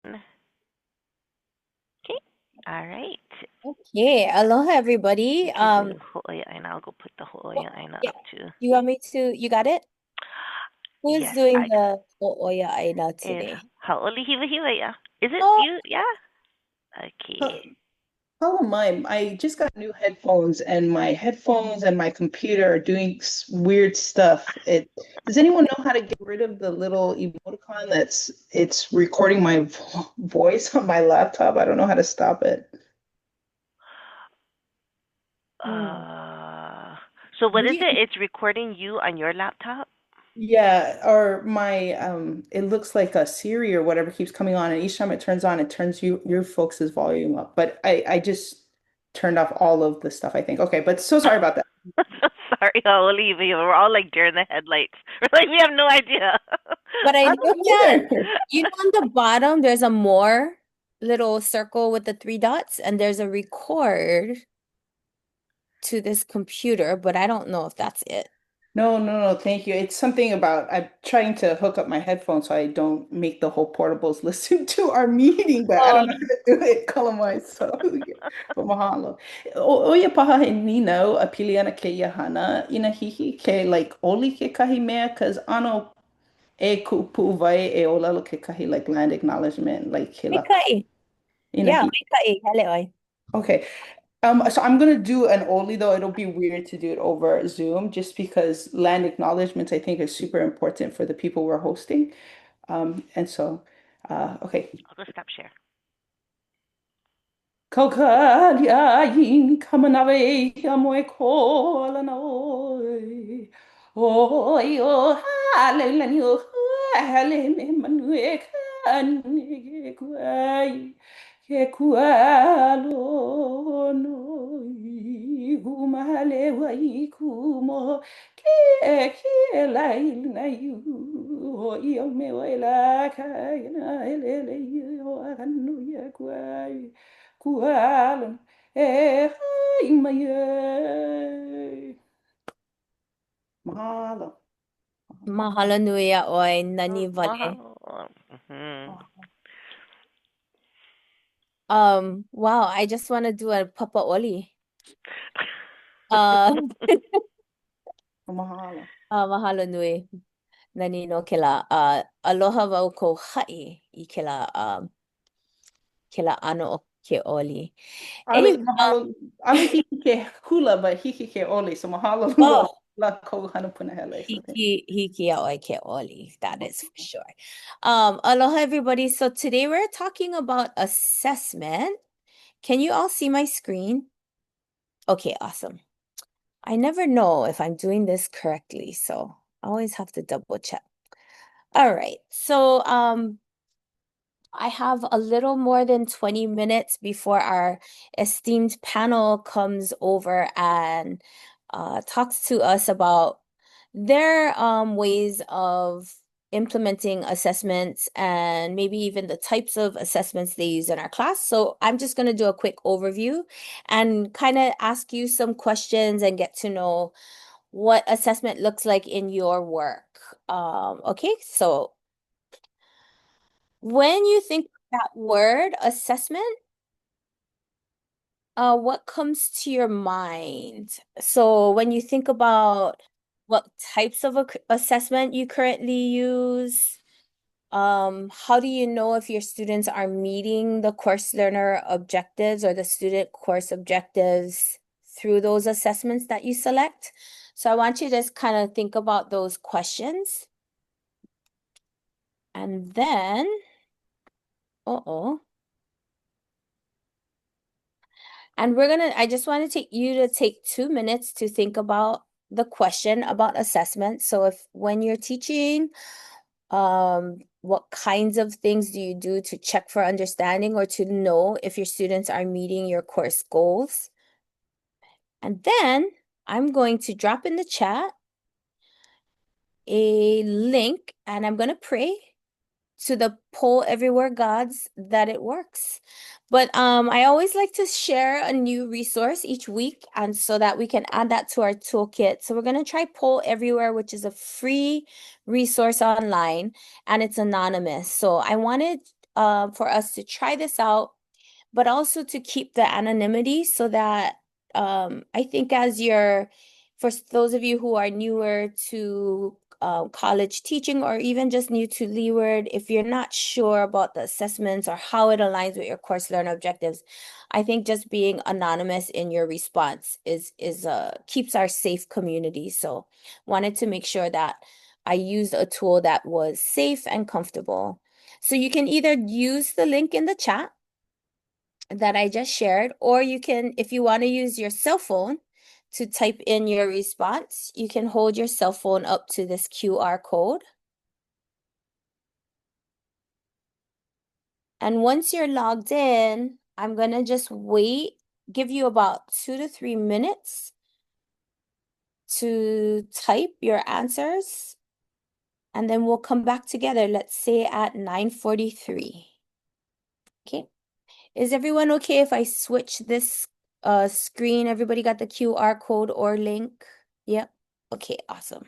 Okay. All right. Okay, aloha You everybody. can do Ho'oya and I'll go put the Oh, Ho'oya Aina yeah. up too. You want me to, you got it? Who's Yes, doing I got the Oya Aina it. today? Hau'oli hiwa hiwa ya. Is it Oh, you? Yeah? Okay. Hello, mine. I just got new headphones, and my headphones and my computer are doing weird stuff. Does anyone know how to get rid of the little emoticon it's recording my voice on my laptop? I don't know how to stop it. hmm. Uh, so what What do is you, it? It's recording you on your laptop? Yeah, or my it looks like a Siri or whatever keeps coming on, and each time it turns on, it turns your folks' volume up. But I just turned off all of the stuff, I think. Okay, but so sorry about that. Sorry, Hau'oli hiwa hiwa. We're all like deer in the headlights. We're like, we have no idea. but I I know don't that, either. you know, on the bottom, there's a more little circle with the three dots, and there's a record to this computer, but I don't know if that's it. No, no, no, thank you. It's something about I'm trying to hook up my headphones so I don't make the whole portables listen to our meeting, but I Oh, don't know how to do it. Kalamai, so yeah. But mahalo. O paha he nino a piliana ke iahana ina hihi ke like oli ke kahi mea cause ano e kupu vai e olelo ke kahi like land acknowledgement like ke la Maikai. ina Yeah, hi. Maikai. Hele Okay. So I'm gonna do an only though it'll be weird to do it over Zoom just because land acknowledgements I think is super important for the people we're hosting. And so okay. I'll just stop share. Kokalia kamanave amoe kola noi. Oi o hallelujah hallelujah manue kan kwai ke kualo noi humale wai kumo ke lai na yu o me wela ka na ele yo anu ya kwai kualan e hai mai mahalo. Mahalo nui a oi, nani vale. Mahalo. Mm-hmm. Wow, I just want to do a Papa Oli. Uh, Mahalo. Mahalo nui. Nani no ke la aloha wau ko ha'i i ke la ano o ke oli. Ale Anyway, mahalo. Ale hiki ke hula, but hiki ke oli. So mahalo oh, la ko hana punahele. So thank hiki a oi ke oli. That is for sure. Aloha everybody. So today we're talking about assessment. Can you all see my screen? Okay, awesome. I never know if I'm doing this correctly, so I always have to double check. All right. So, I have a little more than 20 minutes before our esteemed panel comes over and talks to us about their ways of implementing assessments and maybe even the types of assessments they use in our class. So I'm just going to do a quick overview and kind of ask you some questions and get to know what assessment looks like in your work. Okay, so when you think of that word assessment, what comes to your mind? So when you think about what types of assessment you currently use, how do you know if your students are meeting the course learner objectives or the student course objectives through those assessments that you select? So I want you to just kind of think about those questions. And then, uh-oh. And I just want to take you to take 2 minutes to think about the question about assessment. So if when you're teaching, what kinds of things do you do to check for understanding or to know if your students are meeting your course goals? And then I'm going to drop in the chat a link and I'm going to pray to the Poll Everywhere gods that it works. But I always like to share a new resource each week, and so that we can add that to our toolkit. So we're gonna try Poll Everywhere, which is a free resource online, and it's anonymous. So I wanted for us to try this out, but also to keep the anonymity so that I think for those of you who are newer to college teaching or even just new to Leeward, if you're not sure about the assessments or how it aligns with your course learner objectives, I think just being anonymous in your response is keeps our safe community. So wanted to make sure that I used a tool that was safe and comfortable. So you can either use the link in the chat that I just shared, or you can, if you want to use your cell phone to type in your response, you can hold your cell phone up to this QR code. And once you're logged in, I'm going to just give you about 2 to 3 minutes to type your answers, and then we'll come back together, let's say at 9:43. Okay. Is everyone okay if I switch this screen? Everybody got the QR code or link? Yep. Okay, awesome.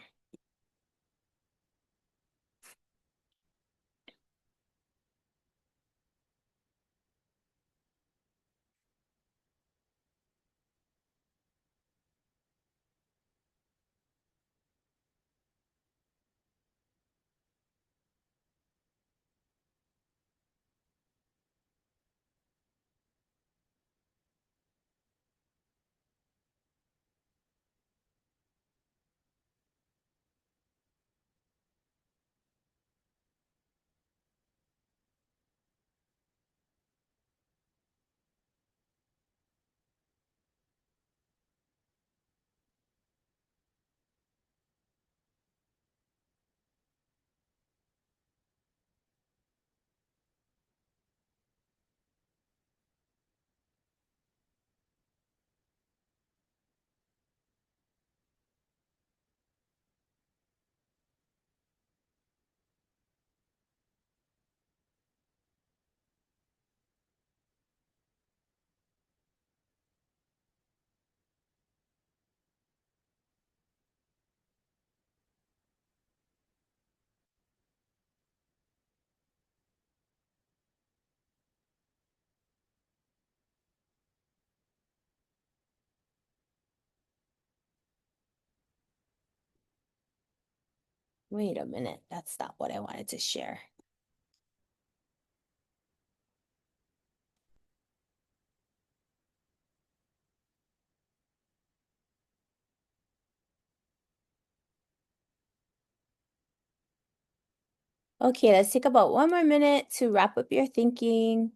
Wait a minute, that's not what I wanted to share. Okay, let's take about 1 more minute to wrap up your thinking.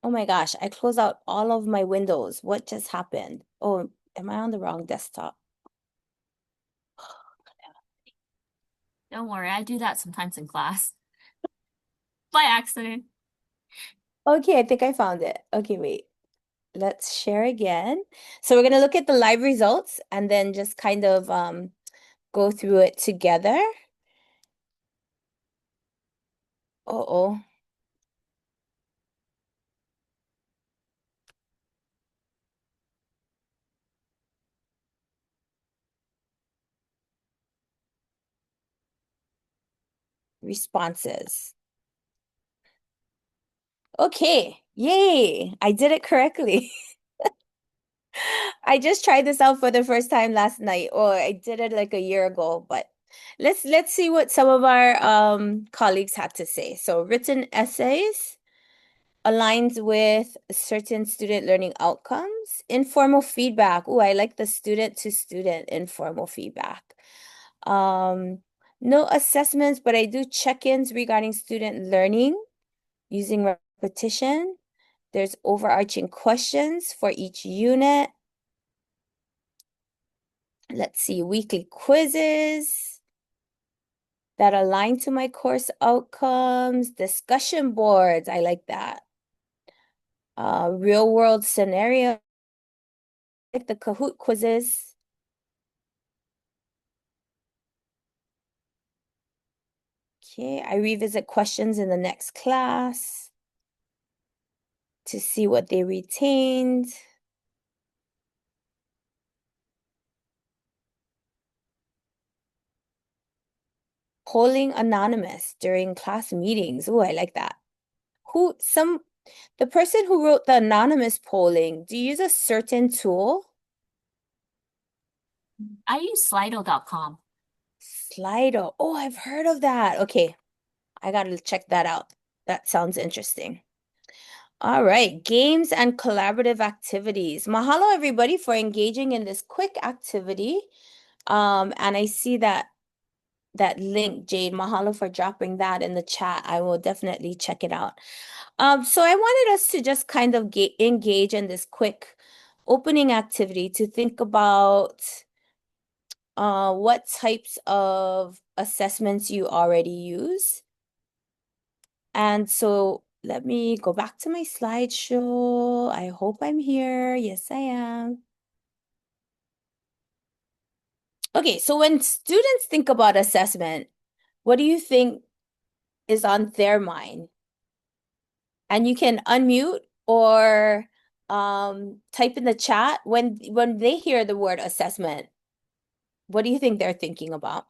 Oh my gosh, I closed out all of my windows. What just happened? Oh, am I on the wrong desktop? Don't worry, I do that sometimes in class. By accident. Okay, I think I found it. Okay, wait. Let's share again. So we're gonna look at the live results and then just kind of go through it together. Uh-oh. Responses. Okay, yay, I did it correctly. I just tried this out for the first time last night, or I did it like a year ago, but let's see what some of our colleagues had to say. So written essays aligns with certain student learning outcomes. Informal feedback. Oh, I like the student to student informal feedback. No assessments, but I do check-ins regarding student learning using repetition. There's overarching questions for each unit. Let's see, weekly quizzes that align to my course outcomes, discussion boards. I like that. real world scenario, like the Kahoot quizzes. Okay, I revisit questions in the next class to see what they retained. Polling anonymous during class meetings. Oh, I like that. The person who wrote the anonymous polling, do you use a certain tool? I use Slido.com. Slido. Oh, I've heard of that. Okay, I gotta check that out. That sounds interesting. All right, games and collaborative activities. Mahalo, everybody, for engaging in this quick activity. And I see that link, Jade. Mahalo for dropping that in the chat. I will definitely check it out. So I wanted us to just kind of engage in this quick opening activity to think about what types of assessments you already use. And so let me go back to my slideshow. I hope I'm here. Yes, I am. Okay, so when students think about assessment, what do you think is on their mind? And you can unmute or type in the chat when they hear the word assessment. What do you think they're thinking about?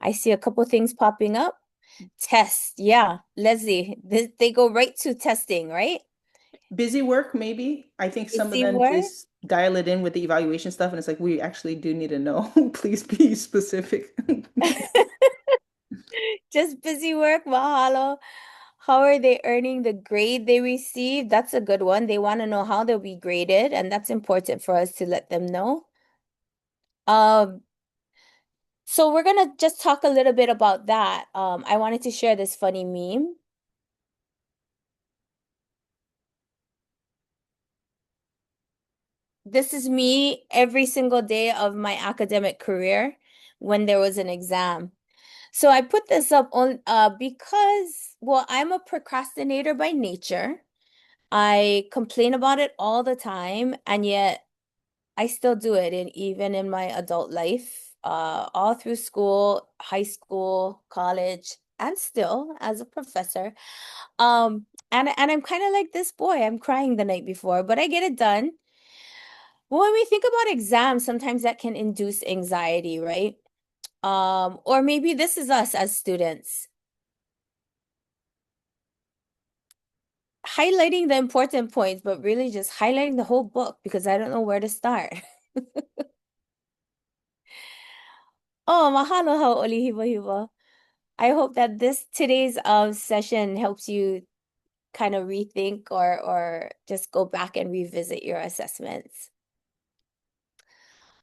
I see a couple things popping up. Test, yeah, Leslie, they go right to testing, right? Busy work, maybe. I think some of Busy them work? just dial it in with the evaluation stuff, and it's like, we actually do need to know. Please be specific. Just busy work, mahalo. How are they earning the grade they receive? That's a good one. They want to know how they'll be graded, and that's important for us to let them know. So we're gonna just talk a little bit about that. I wanted to share this funny meme. This is me every single day of my academic career when there was an exam. So I put this up on because, well, I'm a procrastinator by nature. I complain about it all the time, and yet I still do it, and even in my adult life, all through school, high school, college, and still as a professor. And I'm kind of like this boy. I'm crying the night before, but I get it done. When we think about exams, sometimes that can induce anxiety, right? Or maybe this is us as students. Highlighting the important points, but really just highlighting the whole book because I don't know where to start. Oh, mahalo hau'oli hiwa hiwa. I hope that today's session helps you kind of rethink or just go back and revisit your assessments.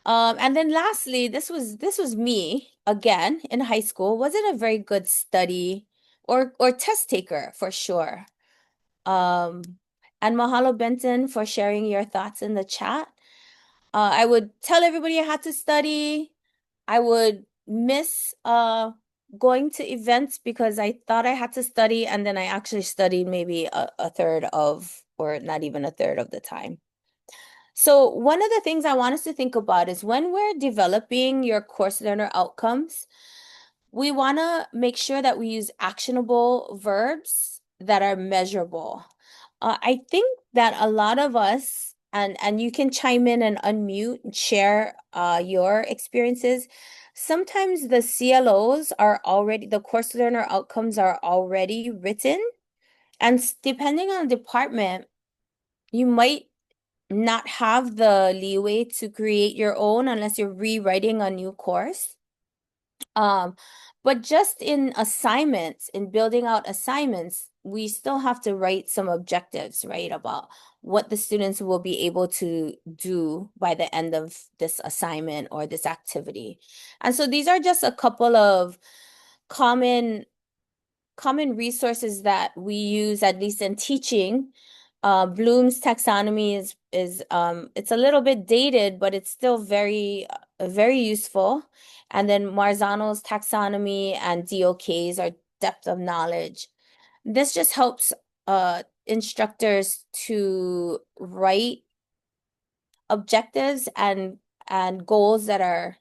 And then lastly, this was me again in high school. Wasn't a very good study or test taker for sure. And mahalo Benton for sharing your thoughts in the chat. I would tell everybody I had to study. I would miss going to events because I thought I had to study, and then I actually studied maybe a third of, or not even a third of the time. So one of the things I want us to think about is when we're developing your course learner outcomes, we want to make sure that we use actionable verbs that are measurable. I think that a lot of us, and you can chime in and unmute and share your experiences. Sometimes the CLOs are already, the course learner outcomes are already written. And depending on the department, you might not have the leeway to create your own unless you're rewriting a new course. But just in assignments, in building out assignments, we still have to write some objectives, right? About what the students will be able to do by the end of this assignment or this activity. And so these are just a couple of common resources that we use, at least in teaching. Bloom's taxonomy is it's a little bit dated, but it's still very useful. And then Marzano's taxonomy and DOKs are depth of knowledge. This just helps instructors to write objectives and goals that are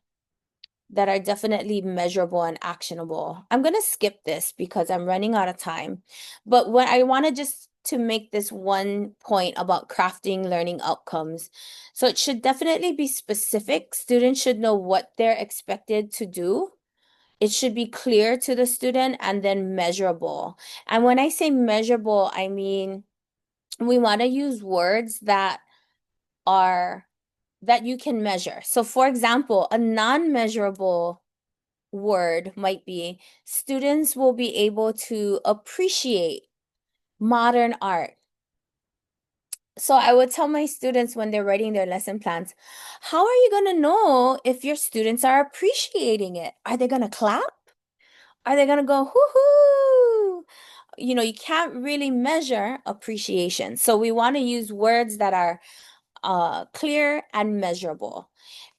definitely measurable and actionable. I'm gonna skip this because I'm running out of time. But what I want to just to make this one point about crafting learning outcomes. So it should definitely be specific. Students should know what they're expected to do. It should be clear to the student and then measurable. And when I say measurable, I mean we want to use words that are that you can measure. So for example, a non-measurable word might be students will be able to appreciate modern art. So I would tell my students when they're writing their lesson plans, how are you going to know if your students are appreciating it? Are they going to clap? Are they going to go, hoo-hoo? You know, you can't really measure appreciation. So we want to use words that are clear and measurable.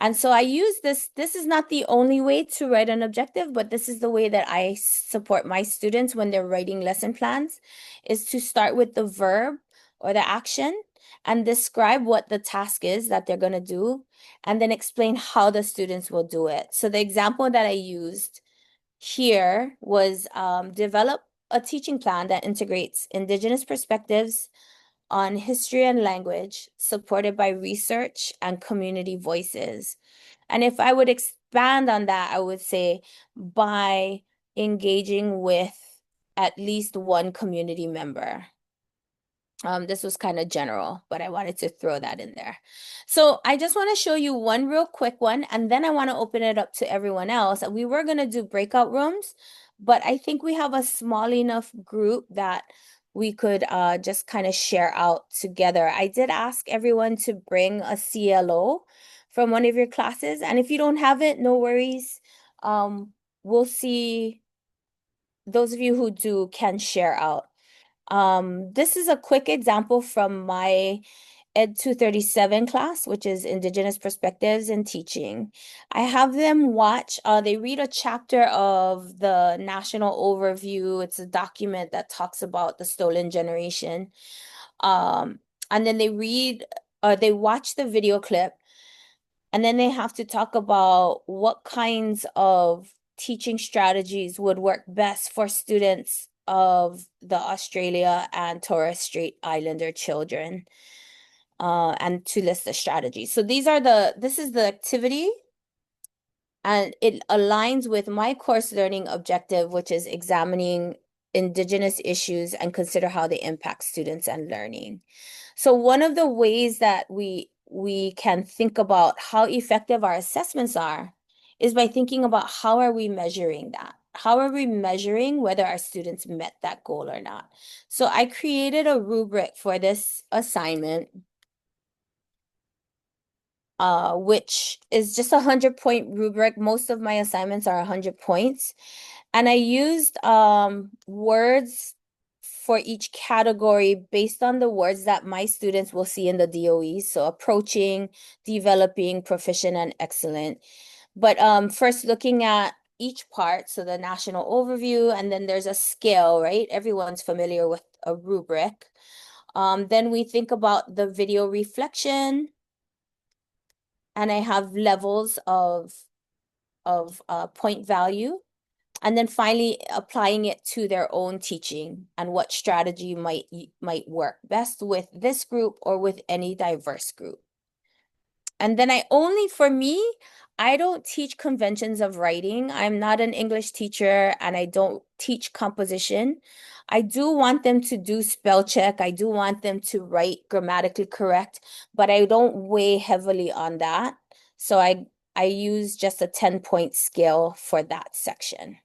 And so I use this. This is not the only way to write an objective, but this is the way that I support my students when they're writing lesson plans, is to start with the verb or the action and describe what the task is that they're going to do, and then explain how the students will do it. So the example that I used here was develop a teaching plan that integrates Indigenous perspectives on history and language, supported by research and community voices. And if I would expand on that, I would say by engaging with at least one community member. This was kind of general, but I wanted to throw that in there. So I just want to show you one real quick one, and then I want to open it up to everyone else. We were going to do breakout rooms, but I think we have a small enough group that we could just kind of share out together. I did ask everyone to bring a CLO from one of your classes, and if you don't have it, no worries. We'll see. Those of you who do can share out. This is a quick example from my Ed 237 class, which is Indigenous Perspectives in Teaching. I have them watch, they read a chapter of the National Overview. It's a document that talks about the stolen generation. And then they watch the video clip, and then they have to talk about what kinds of teaching strategies would work best for students of the Australia and Torres Strait Islander children, and to list the strategies. So this is the activity, and it aligns with my course learning objective, which is examining Indigenous issues and consider how they impact students and learning. So one of the ways that we can think about how effective our assessments are is by thinking about how are we measuring that? How are we measuring whether our students met that goal or not? So I created a rubric for this assignment, which is just a 100-point rubric. Most of my assignments are 100 points. And I used words for each category based on the words that my students will see in the DOE. So approaching, developing, proficient, and excellent. But first looking at each part, so the national overview, and then there's a scale, right? Everyone's familiar with a rubric. Then we think about the video reflection, and I have levels of point value. And then finally applying it to their own teaching and what strategy might work best with this group or with any diverse group. And then for me, I don't teach conventions of writing. I'm not an English teacher, and I don't teach composition. I do want them to do spell check. I do want them to write grammatically correct, but I don't weigh heavily on that. So I use just a 10-point scale for that section.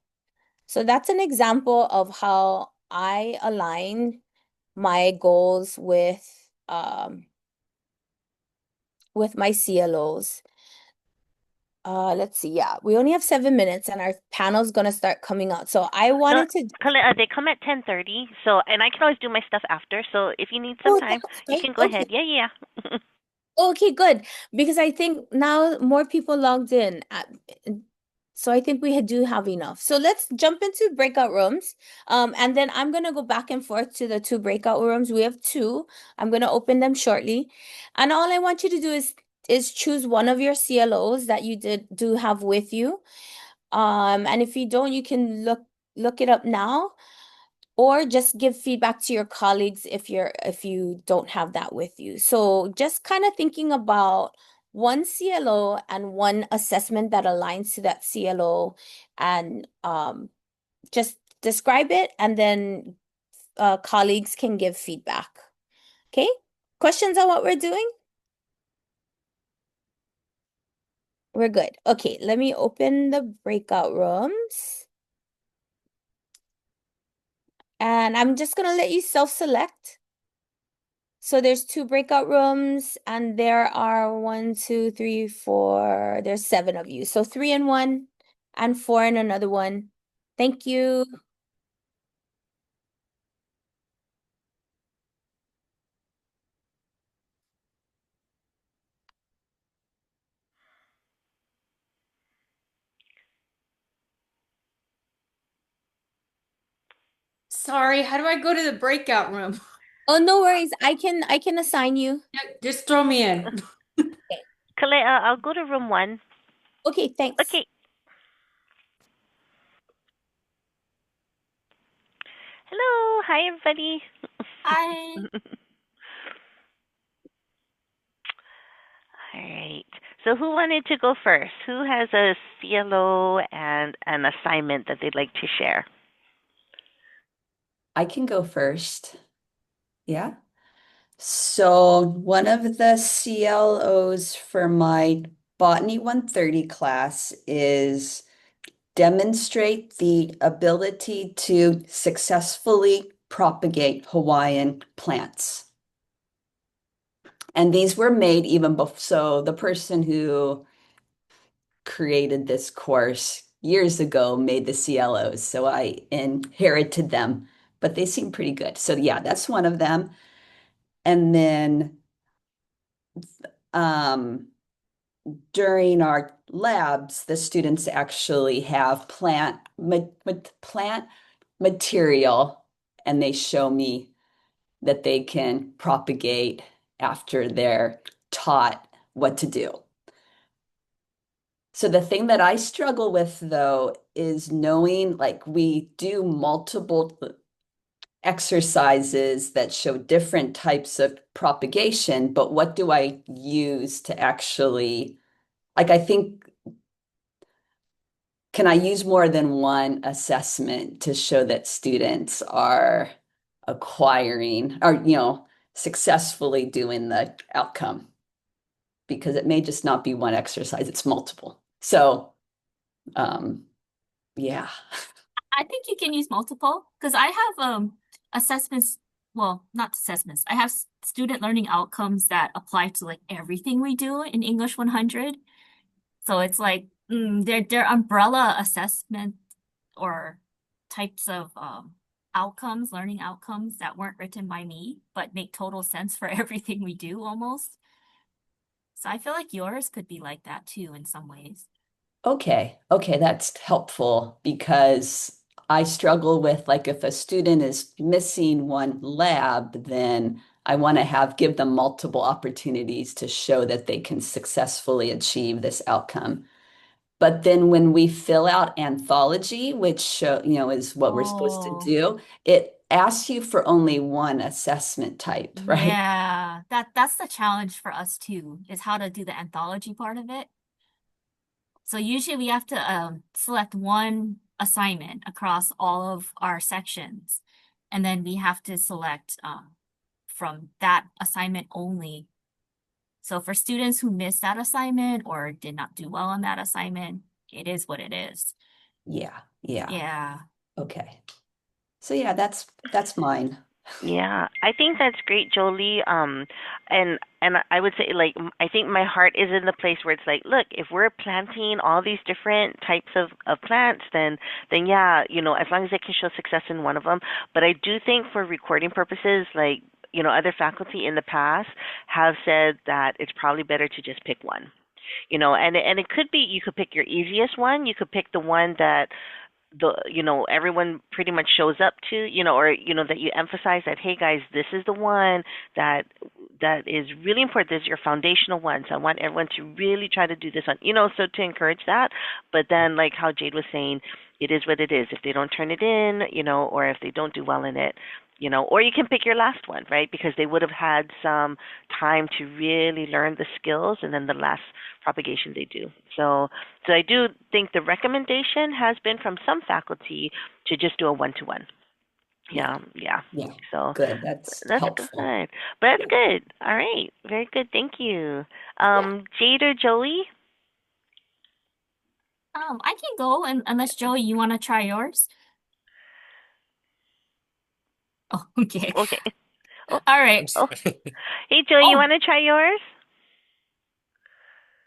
So that's an example of how I align my goals with my CLOs. Let's see. Yeah, we only have 7 minutes, and our panel's gonna start coming out. So I wanted to. They come at 10:30. So, and I can always do my stuff after. So if you need some Oh, time, that's you great. can go Okay. ahead. Yeah. Okay, good. Because I think now more people logged in. So I think we do have enough. So let's jump into breakout rooms. And then I'm gonna go back and forth to the two breakout rooms. We have two. I'm gonna open them shortly. And all I want you to do is choose one of your CLOs that you do have with you. And if you don't, you can look it up now, or just give feedback to your colleagues if you don't have that with you. So just kind of thinking about one CLO and one assessment that aligns to that CLO, and just describe it, and then colleagues can give feedback. Okay? Questions on what we're doing? We're good. Okay, let me open the breakout rooms. And I'm just gonna let you self-select. So there's two breakout rooms, and there are 1, 2, 3, 4. There's 7 of you. So 3 in one and 4 in another one. Thank you. Sorry, how do I go to the breakout room? Oh, no worries. I can assign you. Just throw me in. Kalea, I'll go to room 1. Okay, thanks. Okay. Hello. Hi, everybody. Hi. All right. So who wanted to go first? Who has a CLO and an assignment that they'd like to share? I can go first. Yeah. So one of the CLOs for my Botany 130 class is demonstrate the ability to successfully propagate Hawaiian plants. And these were made even before, so the person who created this course years ago made the CLOs, so I inherited them, but they seem pretty good. So yeah, that's one of them. And then during our labs, the students actually have plant material, and they show me that they can propagate after they're taught what to do. So the thing that I struggle with, though, is knowing, like, we do multiple exercises that show different types of propagation, but what do I use to actually, like, I think, can I use more than one assessment to show that students are acquiring or, successfully doing the outcome? Because it may just not be one exercise, it's multiple. So, yeah. I think you can use multiple because I have assessments, well, not assessments. I have student learning outcomes that apply to like everything we do in English 100. So it's like they're umbrella assessment or types of outcomes, learning outcomes that weren't written by me, but make total sense for everything we do almost. So I feel like yours could be like that too in some ways. Okay, that's helpful because I struggle with, like, if a student is missing one lab, then I want to give them multiple opportunities to show that they can successfully achieve this outcome. But then when we fill out anthology, which is what we're supposed to Oh, do, it asks you for only one assessment type, right? yeah. That's the challenge for us too, is how to do the anthology part of it. So usually we have to select one assignment across all of our sections, and then we have to select from that assignment only. So for students who missed that assignment or did not do well on that assignment, it is what it is. Yeah. Yeah. Okay. So yeah, that's mine. Yeah, I think that's great, Jolie. And I would say, like, I think my heart is in the place where it's like, look, if we're planting all these different types of plants, then yeah, as long as they can show success in one of them. But I do think for recording purposes, like, other faculty in the past have said that it's probably better to just pick one. And it could be you could pick your easiest one. You could pick the one that everyone pretty much shows up to, or that you emphasize that, hey guys, this is the one that is really important. This is your foundational one. So I want everyone to really try to do this one, so to encourage that. But then, like how Jade was saying, it is what it is. If they don't turn it in, or if they don't do well in it, or you can pick your last one, right? Because they would have had some time to really learn the skills, and then the last propagation they do. So I do think the recommendation has been from some faculty to just do a one-to-one. Yeah. Yeah, So good. That's helpful. good. But that's good. All right. Very good. Thank you. Jade or Joey? I can go, and unless Joey, you want to try yours? Oh, okay. Okay. Oh, All right. oh. Hey, Joey, you Oh, want to try yours?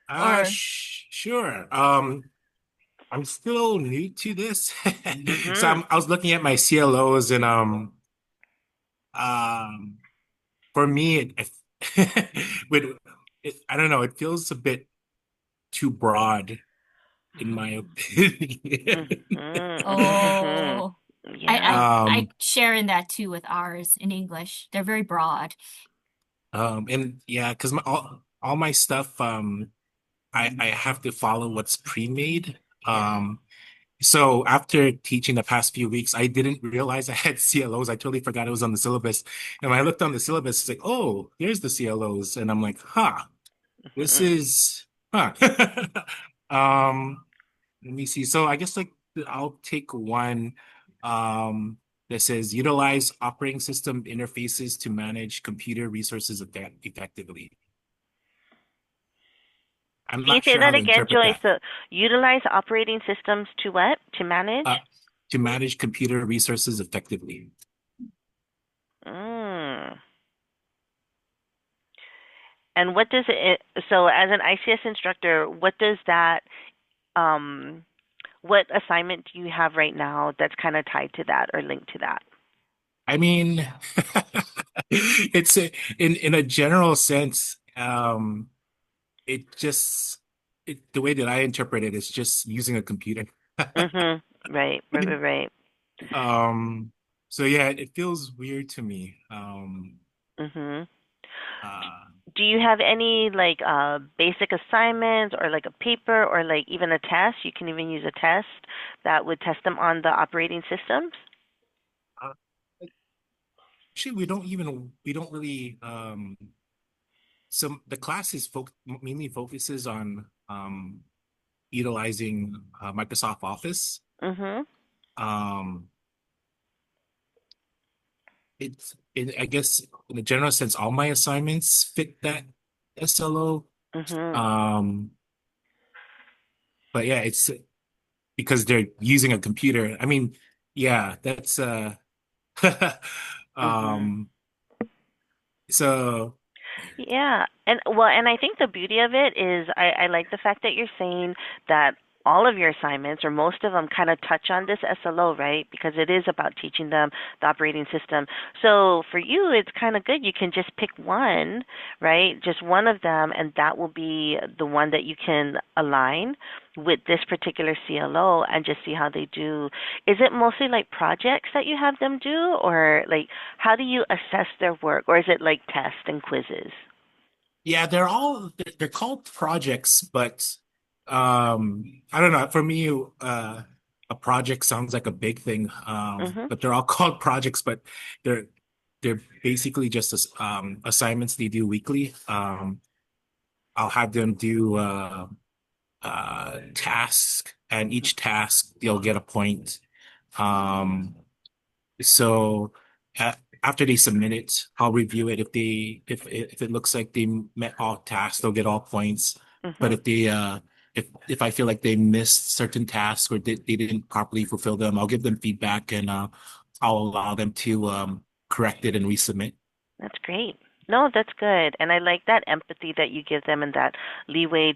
or Sure. I'm still new to this. So Mm-hmm. I was looking at my CLOs and for me with I don't know, it feels a bit too broad in my opinion. Mm-hmm. oh, Mm-hmm. I Yeah. I Um, share in that too with ours in English. They're very broad. and yeah, because all my stuff, I have to follow what's pre-made. Yeah. So after teaching the past few weeks, I didn't realize I had CLOs. I totally forgot it was on the syllabus. And when I looked on the syllabus, it's like, oh, here's the CLOs. And I'm like, huh, this Mm-hmm. is, huh. Um, let me see. So I guess like I'll take one that says utilize operating system interfaces to manage computer resources effectively. I'm Can you not say sure how that to again, interpret Joey? that. So utilize operating systems to what? To manage? Uh, to manage computer resources effectively. Mm. And what does it, so as an ICS instructor, what does that, what assignment do you have right now that's kind of tied to that or linked to that? I mean, it's in a general sense, it just the way that I interpret it is just using a computer. Mm-hmm. Right. Um, so yeah, it feels weird to me. Mm-hmm. Uh, Do you have any like basic assignments or like a paper or like even a test? You can even use a test that would test them on the operating systems. uh, Actually, we don't really the class is mainly focuses on utilizing Microsoft Office. Mm-hmm. Um, I guess in a general sense, all my assignments fit that SLO. Mm-hmm. Um, but yeah, it's because they're using a computer. I mean, yeah, that's Mm-hmm. um, so Yeah, and I think the beauty of it is I like the fact that you're saying that all of your assignments or most of them kind of touch on this SLO, right? Because it is about teaching them the operating system. So for you, it's kind of good. You can just pick one, right? Just one of them, and that will be the one that you can align with this particular CLO and just see how they do. Is it mostly like projects that you have them do, or like how do you assess their work, or is it like tests and quizzes? yeah, they're called projects, but I don't know. For me, a project sounds like a big thing. Mhm. But they're all called projects, but they're they're basically just assignments they do weekly. I'll have them do task, and each task they'll get a point. Um, so after they submit it, I'll review it. If it looks like they met all tasks, they'll get all points. But Mhm. if they if I feel like they missed certain tasks or they didn't properly fulfill them, I'll give them feedback and I'll allow them to correct it and resubmit. That's great. No, that's good. And I like that empathy that you give them and that leeway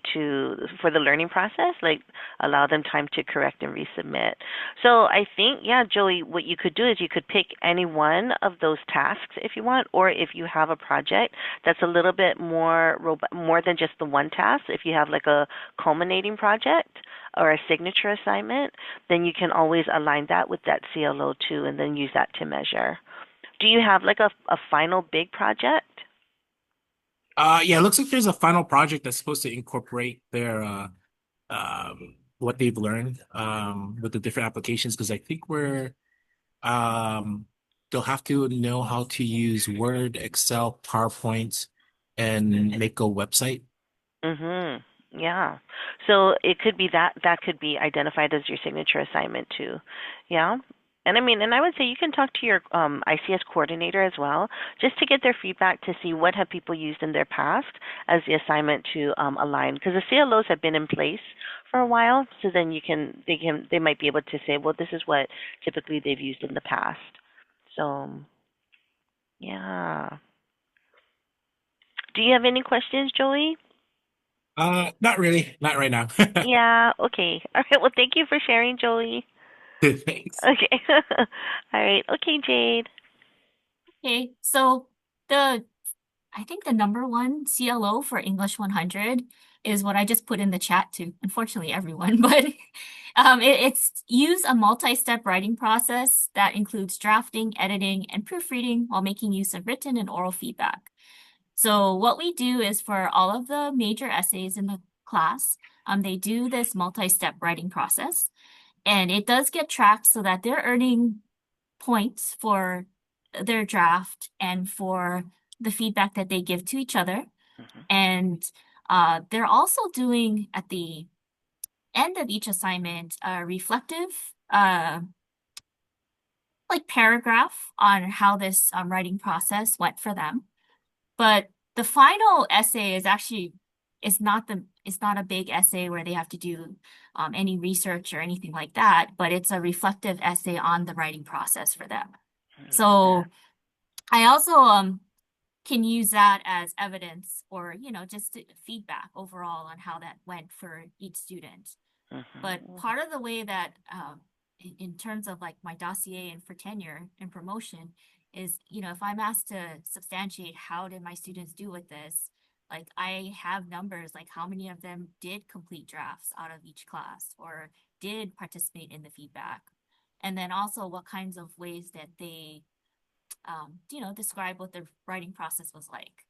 for the learning process, like allow them time to correct and resubmit. So I think, yeah, Joey, what you could do is you could pick any one of those tasks if you want, or if you have a project that's a little bit more than just the one task, if you have like a culminating project or a signature assignment, then you can always align that with that CLO too, and then use that to measure. Do you have like a final big project? Yeah, it looks like there's a final project that's supposed to incorporate their what they've learned with the different applications because I think um they'll have to know how to use Word, Excel, PowerPoint, and make a website. Mhm. Yeah. So it could be that could be identified as your signature assignment too. Yeah. And I mean, and I would say you can talk to your ICS coordinator as well, just to get their feedback to see what have people used in their past as the assignment to align, because the CLOs have been in place for a while, so then they might be able to say, well, this is what typically they've used in the past. So yeah. Do you have any questions, Joey? Not really, not right now. Yeah, okay. All right. Well, thank you for sharing, Joey. Thanks. Okay. All right. Okay, Jade. Okay, so I think the number one CLO for English 100 is what I just put in the chat to, unfortunately, everyone, but it's use a multi-step writing process that includes drafting, editing, and proofreading while making use of written and oral feedback. So what we do is for all of the major essays in the class, they do this multi-step writing process, and it does get tracked so that they're earning points for their draft and for the feedback that they give to each other. Mhm. And they're also doing at the end of each assignment a reflective like paragraph on how this writing process went for them. But the final essay is not a big essay where they have to do any research or anything like that, but it's a reflective essay on the writing process for them. So I also can use that as evidence or, just feedback overall on how that went for each student. But part of the way that, in terms of like my dossier and for tenure and promotion is, if I'm asked to substantiate how did my students do with this, like I have numbers, like how many of them did complete drafts out of each class or did participate in the feedback. And then also what kinds of ways that they describe what the writing process was like.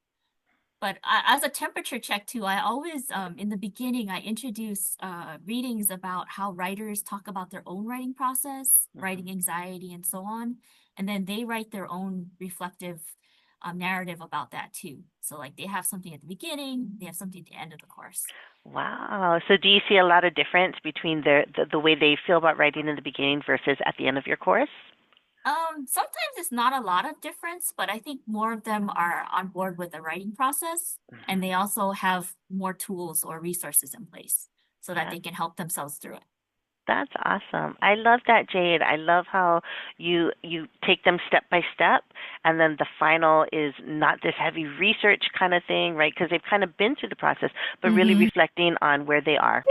But as a temperature check too, I always, in the beginning, I introduce readings about how writers talk about their own writing process, writing anxiety, and so on. And then they write their own reflective narrative about that too. So like they have something at the beginning, they have something at the end of the course. Wow. So do you see a lot of difference between the way they feel about writing in the beginning versus at the end of your course? Sometimes it's not a lot of difference, but I think more of them are on board with the writing process, and they also have more tools or resources in place so that Yeah. they can help themselves through it. That's awesome. I love that, Jade. I love how you take them step by step, and then the final is not this heavy research kind of thing, right? Because they've kind of been through the process, but really Mhm. reflecting on where they are.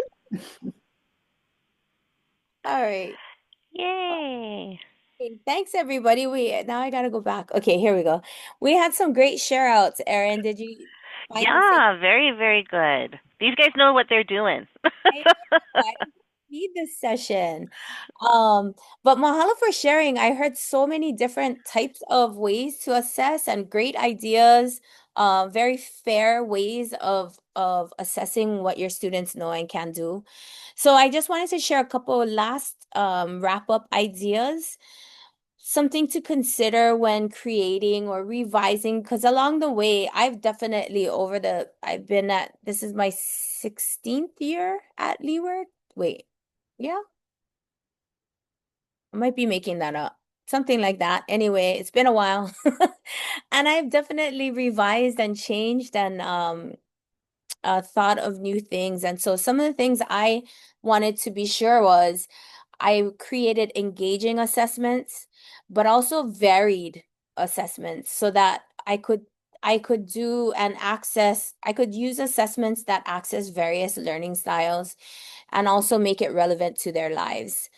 All right. Yay. Okay, thanks, everybody. Now I gotta go back. Okay, here we go. We had some great share outs, Erin. Did you find anything? Yeah, very, very good. These guys know what they're doing. I know, I need this session. But mahalo for sharing. I heard so many different types of ways to assess and great ideas, very fair ways of assessing what your students know and can do. So I just wanted to share a couple of last wrap up ideas. Something to consider when creating or revising, because along the way, I've been this is my 16th year at Leeward. Wait, yeah, I might be making that up. Something like that. Anyway, it's been a while. And I've definitely revised and changed and thought of new things. And so some of the things I wanted to be sure was I created engaging assessments, but also varied assessments so that I could do and access, I could use assessments that access various learning styles and also make it relevant to their lives.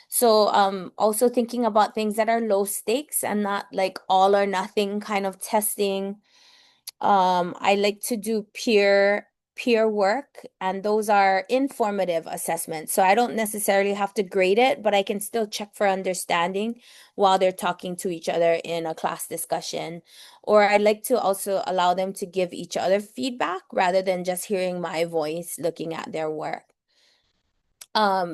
So, also thinking about things that are low stakes and not like all or nothing kind of testing. I like to do peer work, and those are informative assessments. So I don't necessarily have to grade it, but I can still check for understanding while they're talking to each other in a class discussion. Or I like to also allow them to give each other feedback rather than just hearing my voice looking at their work.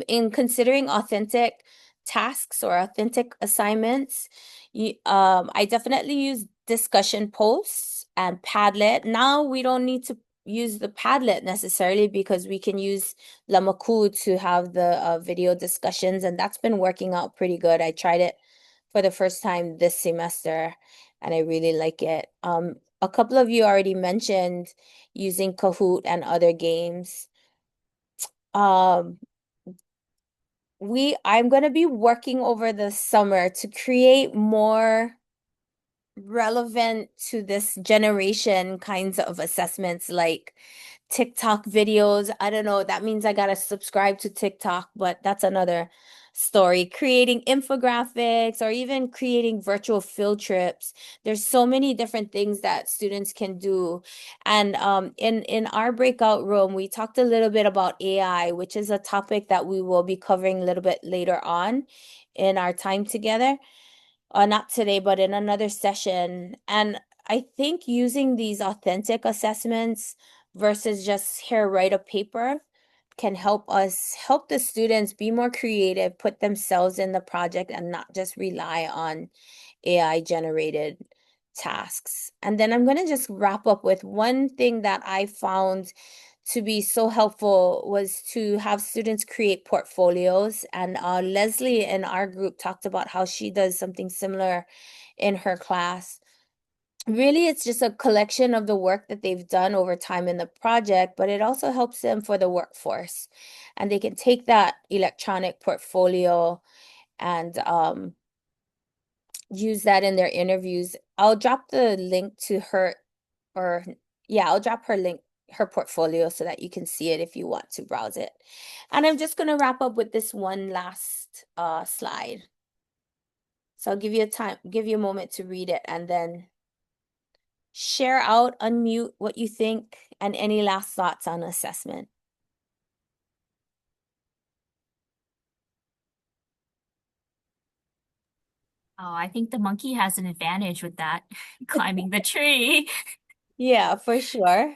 In considering authentic tasks or authentic assignments, I definitely use discussion posts and Padlet. Now we don't need to use the Padlet necessarily because we can use Lamaku to have the video discussions, and that's been working out pretty good. I tried it for the first time this semester, and I really like it. A couple of you already mentioned using Kahoot and other games. Um, I'm going to be working over the summer to create more relevant to this generation kinds of assessments like TikTok videos. I don't know, that means I gotta subscribe to TikTok, but that's another story. Creating infographics or even creating virtual field trips. There's so many different things that students can do. And in our breakout room, we talked a little bit about AI, which is a topic that we will be covering a little bit later on in our time together. Not today, but in another session. And I think using these authentic assessments versus just here, write a paper can help the students be more creative, put themselves in the project, and not just rely on AI generated tasks. And then I'm going to just wrap up with one thing that I found to be so helpful was to have students create portfolios. And Leslie in our group talked about how she does something similar in her class. Really, it's just a collection of the work that they've done over time in the project, but it also helps them for the workforce. And they can take that electronic portfolio and use that in their interviews. I'll drop the link to her, or yeah, I'll drop her link, her portfolio, so that you can see it if you want to browse it. And I'm just going to wrap up with this one last slide. So I'll give you a moment to read it and then share out, unmute what you think, and any last thoughts on assessment. Oh, I think the monkey has an advantage with that, climbing the tree. Yeah, for sure.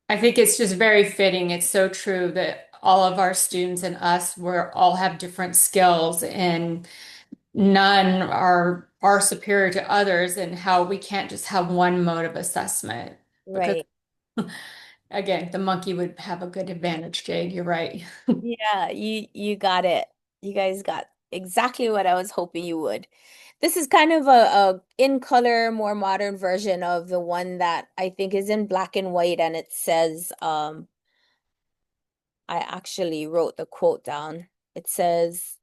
I think it's just very fitting. It's so true that all of our students and us, we're all have different skills and none are superior to others, and how we can't just have one mode of assessment because Right. again, the monkey would have a good advantage, Jade. You're right. Yeah, you got it. You guys got exactly what I was hoping you would. This is kind of a in color, more modern version of the one that I think is in black and white, and it says, I actually wrote the quote down. It says,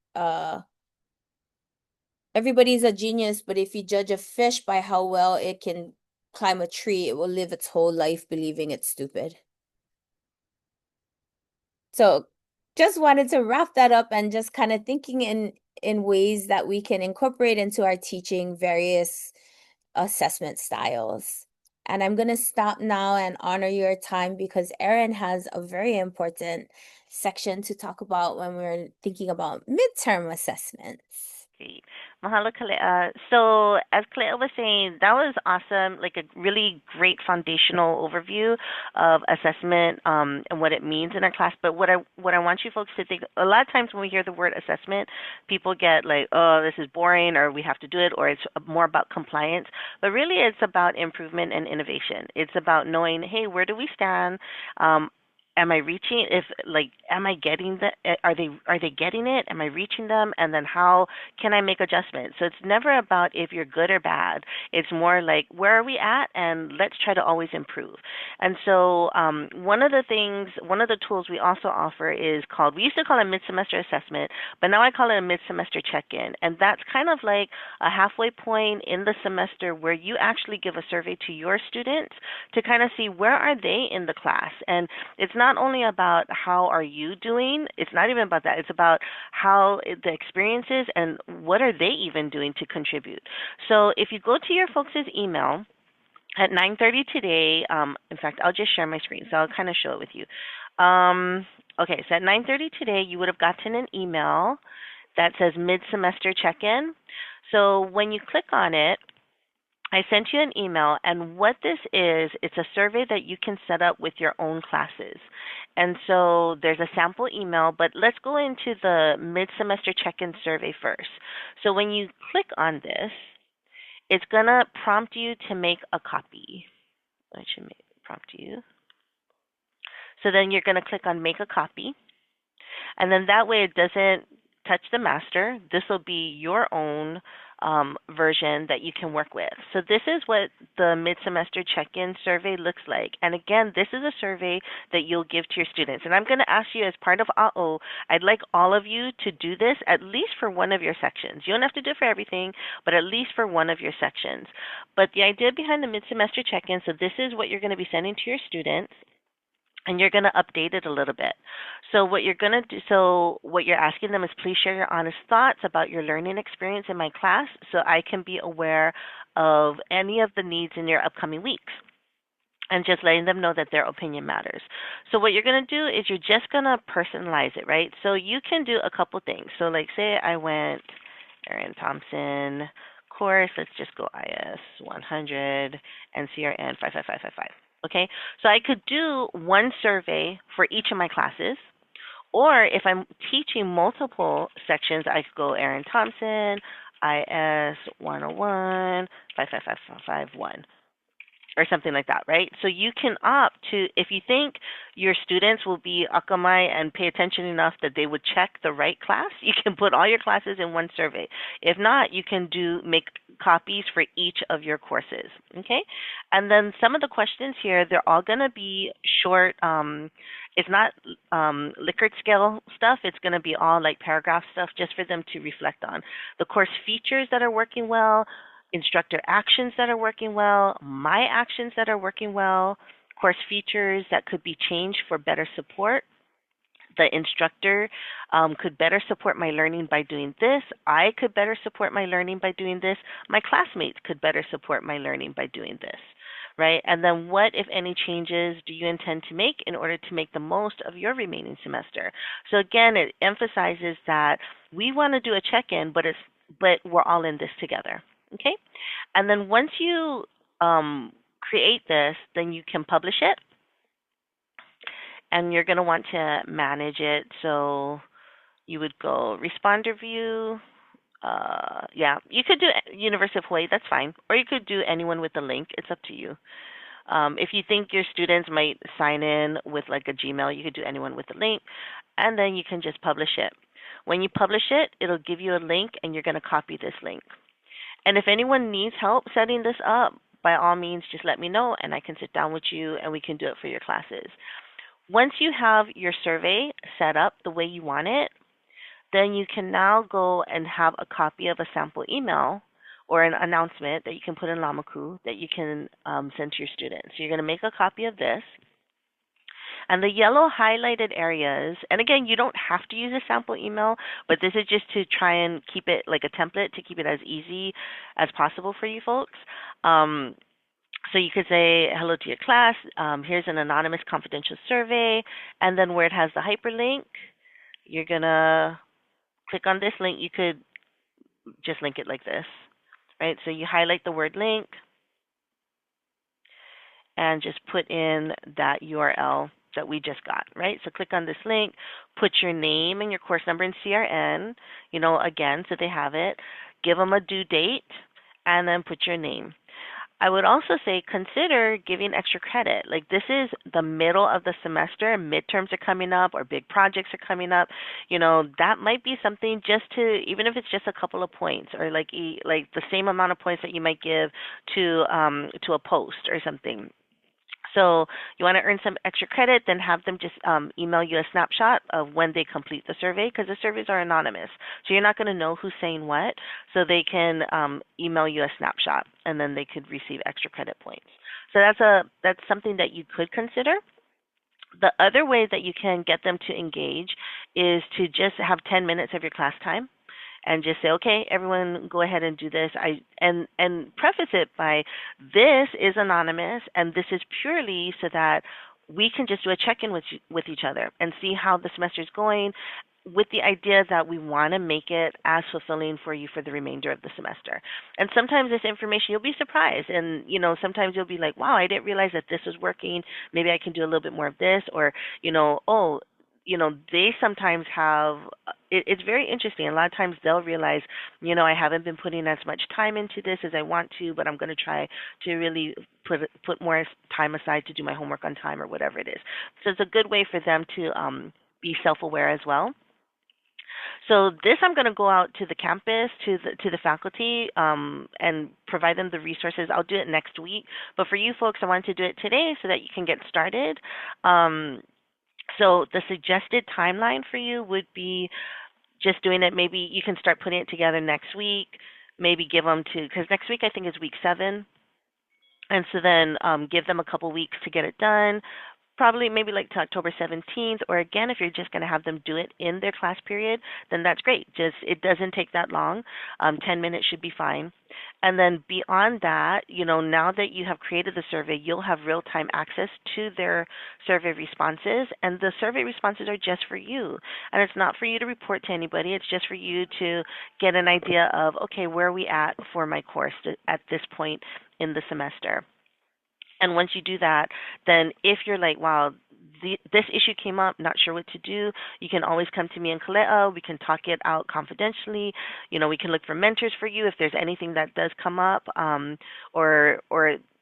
everybody's a genius, but if you judge a fish by how well it can climb a tree, it will live its whole life believing it's stupid. So just wanted to wrap that up and just kind of thinking in ways that we can incorporate into our teaching various assessment styles. And I'm going to stop now and honor your time because Erin has a very important section to talk about when we're thinking about midterm assessments. Great. Mahalo, Kalea. So, as Kalea was saying, that was awesome, like a really great foundational overview of assessment and what it means in our class. But what I want you folks to think, a lot of times when we hear the word assessment, people get like, oh, this is boring, or we have to do it, or it's more about compliance. But really, it's about improvement and innovation. It's about knowing, hey, where do we stand? am I reaching, if like, am I getting are they getting it? Am I reaching them? And then how can I make adjustments? So it's never about if you're good or bad. It's more like, where are we at, and let's try to always improve. And so one of the tools we also offer is called, we used to call it mid-semester assessment, but now I call it a mid-semester check-in. And that's kind of like a halfway point in the semester where you actually give a survey to your students to kind of see where are they in the class. And it's not only about how are you doing, it's not even about that, it's about how the experience is and what are they even doing to contribute. So if you go to your folks' email at 9:30 today, in fact, I'll just share my screen, so I'll kind of show it with you. Okay, so at 9:30 today, you would have gotten an email that says mid-semester check-in. So when you click on it, I sent you an email, and what this is, it's a survey that you can set up with your own classes. And so there's a sample email, but let's go into the mid-semester check-in survey first. So when you click on this, it's going to prompt you to make a copy. It should prompt you. So then you're going to click on make a copy. And then that way it doesn't touch the master. This will be your own version that you can work with. So this is what the mid-semester check-in survey looks like. And again, this is a survey that you'll give to your students. And I'm going to ask you, as part of AO, I'd like all of you to do this at least for one of your sections. You don't have to do it for everything, but at least for one of your sections. But the idea behind the mid-semester check-in, so this is what you're going to be sending to your students, and you're going to update it a little bit. So what you're asking them is, please share your honest thoughts about your learning experience in my class so I can be aware of any of the needs in your upcoming weeks. And just letting them know that their opinion matters. So what you're going to do is you're just going to personalize it, right? So you can do a couple things. So like, say I went Erin Thompson course, let's just go IS 100 and CRN 55555. Okay, so I could do one survey for each of my classes, or if I'm teaching multiple sections, I could go Erin Thompson, IS 101, 55551, or something like that, right? So you can opt to, if you think your students will be akamai and pay attention enough that they would check the right class, you can put all your classes in one survey. If not, you can make copies for each of your courses, okay? And then some of the questions here, they're all going to be short. It's not Likert scale stuff. It's going to be all like paragraph stuff just for them to reflect on. The course features that are working well, instructor actions that are working well, my actions that are working well, course features that could be changed for better support. The instructor could better support my learning by doing this. I could better support my learning by doing this. My classmates could better support my learning by doing this, right? And then what, if any, changes do you intend to make in order to make the most of your remaining semester? So again, it emphasizes that we want to do a check-in, but we're all in this together. Okay, and then once you create this, then you can publish it, and you're going to want to manage it. So you would go responder view. Yeah, you could do University of Hawaii, that's fine, or you could do anyone with the link. It's up to you. If you think your students might sign in with like a Gmail, you could do anyone with the link, and then you can just publish it. When you publish it, it'll give you a link, and you're going to copy this link. And if anyone needs help setting this up, by all means, just let me know, and I can sit down with you, and we can do it for your classes. Once you have your survey set up the way you want it, then you can now go and have a copy of a sample email or an announcement that you can put in Lamaku that you can send to your students. So you're going to make a copy of this. And the yellow highlighted areas, and again, you don't have to use a sample email, but this is just to try and keep it like a template to keep it as easy as possible for you folks. So you could say, hello to your class, here's an anonymous confidential survey, and then where it has the hyperlink, you're going to click on this link. You could just link it like this, right? So you highlight the word link and just put in that URL that we just got, right? So click on this link, put your name and your course number in CRN, again, so they have it. Give them a due date, and then put your name. I would also say consider giving extra credit. Like this is the middle of the semester, midterms are coming up or big projects are coming up. That might be something just to, even if it's just a couple of points or like the same amount of points that you might give to a post or something. So you want to earn some extra credit, then have them just email you a snapshot of when they complete the survey because the surveys are anonymous. So you're not going to know who's saying what. So they can email you a snapshot and then they could receive extra credit points. So that's something that you could consider. The other way that you can get them to engage is to just have 10 minutes of your class time and just say, okay, everyone go ahead and do this. And preface it by, this is anonymous and this is purely so that we can just do a check-in with each other and see how the semester is going, with the idea that we want to make it as fulfilling for you for the remainder of the semester. And sometimes this information, you'll be surprised. And, sometimes you'll be like, wow, I didn't realize that this was working. Maybe I can do a little bit more of this. Or, they sometimes have, it's very interesting. A lot of times they'll realize, I haven't been putting as much time into this as I want to, but I'm going to try to really put more time aside to do my homework on time or whatever it is. So it's a good way for them to be self-aware as well. So this, I'm going to go out to the campus, to the faculty, and provide them the resources. I'll do it next week. But for you folks, I wanted to do it today so that you can get started. So the suggested timeline for you would be just doing it. Maybe you can start putting it together next week. Maybe give them because next week I think is week 7. And so then give them a couple weeks to get it done. Probably maybe like to October 17th, or again, if you're just going to have them do it in their class period, then that's great. It doesn't take that long. 10 minutes should be fine. And then beyond that, now that you have created the survey, you'll have real-time access to their survey responses, and the survey responses are just for you. And it's not for you to report to anybody. It's just for you to get an idea of, okay, where are we at for my course at this point in the semester? And once you do that, then if you're like, wow, this issue came up, not sure what to do, you can always come to me in Kalea. We can talk it out confidentially. We can look for mentors for you if there's anything that does come up, or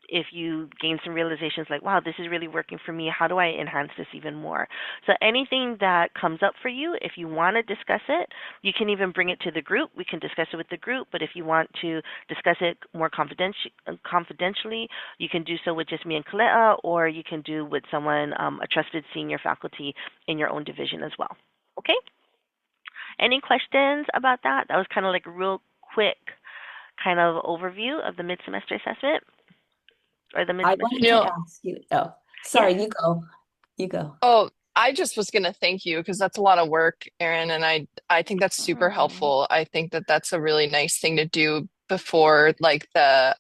if you gain some realizations like, wow, this is really working for me. How do I enhance this even more? So anything that comes up for you, if you want to discuss it, you can even bring it to the group. We can discuss it with the group. But if you want to discuss it more confidentially, you can do so with just me and Kalea, or you can do with someone, a trusted senior faculty in your own division as well. Okay? Any questions about that? That was kind of like a real quick kind of overview of the mid-semester assessment. Or the I mid-semester. wanted to ask you, oh, sorry, Yes. you go. Oh, I just was going to thank you because that's a lot of work, Erin, and I think that's super helpful. I think that that's a really nice thing to do before like the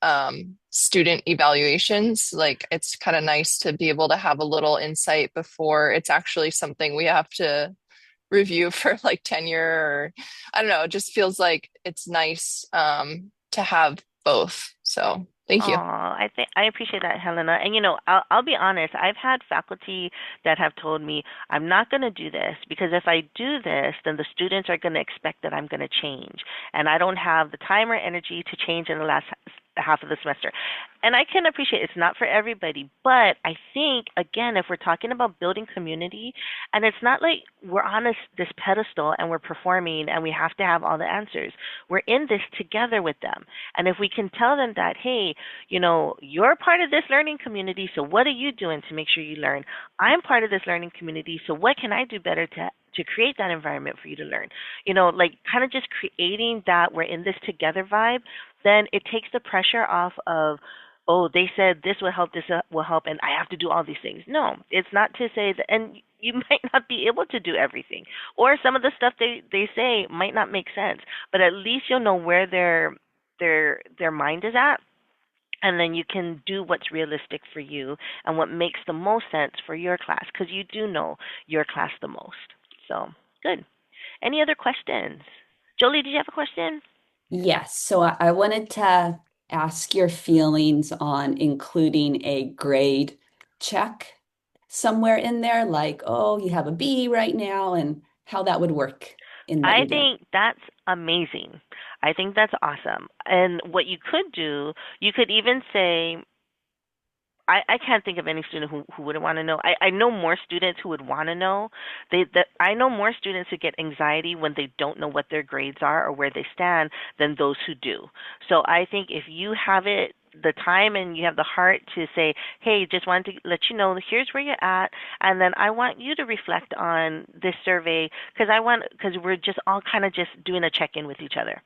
student evaluations. Like it's kind of nice to be able to have a little insight before it's actually something we have to review for like tenure, or I don't know, it just feels like it's nice to have both. So thank you. I appreciate that, Helena. And I'll be honest. I've had faculty that have told me, I'm not going to do this because if I do this, then the students are going to expect that I'm going to change, and I don't have the time or energy to change in the last half of the semester. And I can appreciate it's not for everybody, but I think, again, if we're talking about building community, and it's not like we're on this pedestal and we're performing and we have to have all the answers. We're in this together with them. And if we can tell them that, hey, you're part of this learning community, so what are you doing to make sure you learn? I'm part of this learning community, so what can I do better to create that environment for you to learn? Like kind of just creating that we're in this together vibe, then it takes the pressure off of, oh, they said this will help, and I have to do all these things. No, it's not to say that, and you might not be able to do everything, or some of the stuff they say might not make sense, but at least you'll know where their mind is at, and then you can do what's realistic for you and what makes the most sense for your class, because you do know your class the most. So, good. Any other questions? Jolie, did you have a question? Yes, so I wanted to ask your feelings on including a grade check somewhere in there, like, oh, you have a B right now, and how that would work. in what I you're doing. think that's amazing. I think that's awesome. And what you could do, you could even say, I can't think of any student who wouldn't want to know. I know more students who would want to know. I know more students who get anxiety when they don't know what their grades are or where they stand than those who do. So I think if you have the time and you have the heart to say, hey, just wanted to let you know here's where you're at, and then I want you to reflect on this survey because we're just all kind of just doing a check in with each other.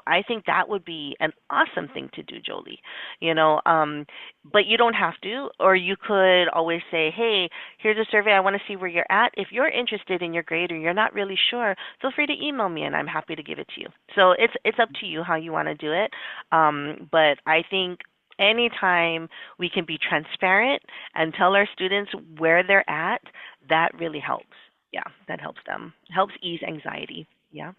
I think that would be an awesome thing to do, Jolie. You know, but you don't have to, or you could always say, hey, here's a survey. I want to see where you're at. If you're interested in your grade or you're not really sure, feel free to email me and I'm happy to give it to you. So it's up to you how you want to do it. But I think anytime we can be transparent and tell our students where they're at, that really helps. Yeah, that helps them. Helps ease anxiety. Yeah.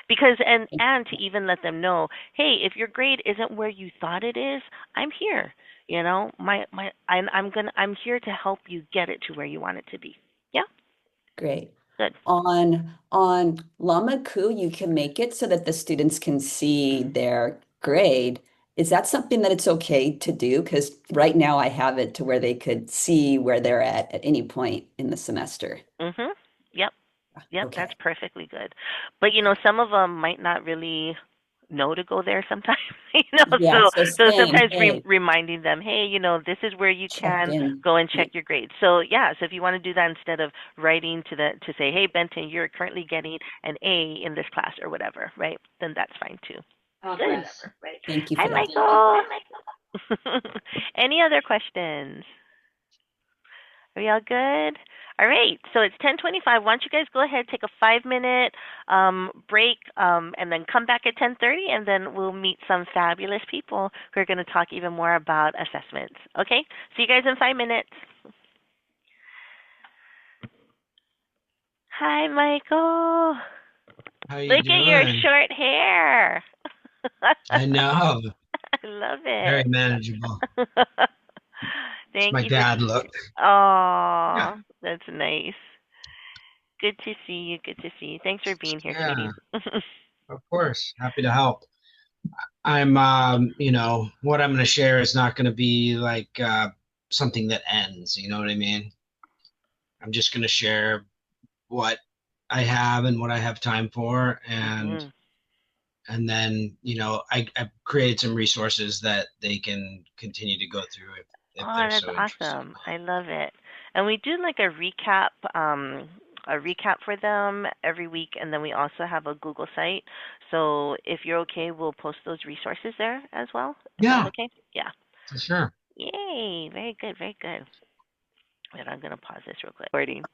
Because and to even let them know, hey, if your grade isn't where you thought it is, I'm here. I'm here to help you get it to where you want it to be. Yeah, Great. good. On Llama Ku, you can make it so that the students can see their grade. Is that something that it's okay to do? Because right now I have it to where they could see where they're at any point in the semester. Mhm. Yep. Yep, that's Okay. perfectly good. But some of them might not really know to go there sometimes. Yeah, So so so saying, sometimes hey, reminding them, hey, this is where you check can in. go and check Yeah. your grades. So yeah, so if you want to do that instead of writing to say, hey, Benton, you're currently getting an A in this class or whatever, right? Then that's fine too. Good. Thank you Hi, for that. Michael. Any other questions? Are we all good? All right. So it's 10:25. Why don't you guys go ahead, take a 5-minute break, and then come back at 10:30, and then we'll meet some fabulous people who are going to talk even more about assessments. Okay. See you guys in 5 minutes. Hi, Michael. How you Look at your doing? short hair. I know, I love very it. manageable. It's Thank my you for. dad look. Yeah, Oh, that's nice. Good to see you. Good to see you. Thanks for being here, yeah, sweetie. of course. Happy to help. I'm, what I'm going to share is not going to be like something that ends. You know what I mean? I'm just going to share what I have and what I have time for, and Mhm. then I've created some resources that they can continue to go through if Oh, they're that's so interested. awesome. I love it. And we do like a recap for them every week, and then we also have a Google site. So if you're okay, we'll post those resources there as well. Is that Yeah, okay? Yeah. for sure. Yay. Very good. Very good. Wait, I'm gonna pause this real quick. Recording.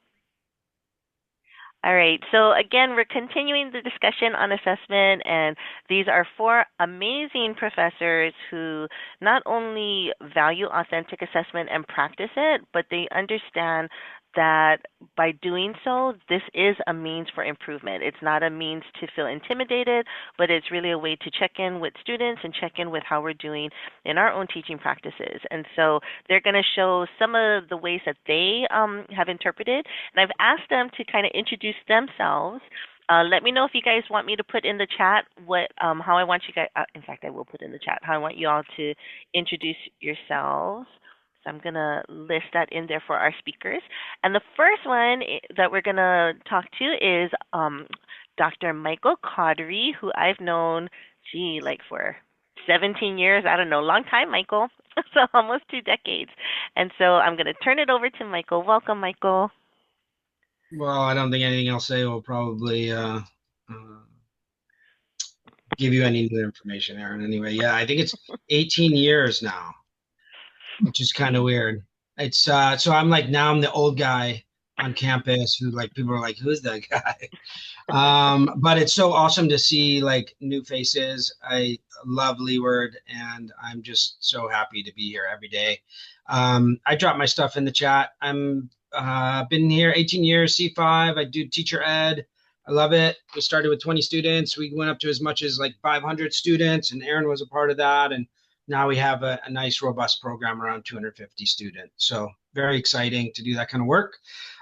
All right. So again, we're continuing the discussion on assessment, and these are four amazing professors who not only value authentic assessment and practice it, but they understand that by doing so, this is a means for improvement. It's not a means to feel intimidated, but it's really a way to check in with students and check in with how we're doing in our own teaching practices. And so they're going to show some of the ways that they have interpreted, and I've asked them to kind of introduce themselves. Let me know if you guys want me to put in the chat how I want you guys. In fact, I will put in the chat how I want you all to introduce yourselves. So I'm gonna list that in there for our speakers. And the first one that we're gonna talk to is Dr. Michael Cottery, who I've known, like for 17 years. I don't know, long time, Michael. So almost 2 decades. And so I'm gonna turn it over to Michael. Welcome, Michael. Well, I don't think anything I'll say will probably give you any new information, Aaron. Anyway, yeah, I think it's 18 years now, which is kind of weird. It's so I'm like now I'm the old guy on campus who like people are like, who's that guy? But it's so awesome to see like new faces. I love Leeward, and I'm just so happy to be here every day. I drop my stuff in the chat. I'm been here 18 years, C5. I do teacher ed. I love it. We started with 20 students. We went up to as much as like 500 students, and Aaron was a part of that. And now we have a nice robust program around 250 students. So very exciting to do that kind of work.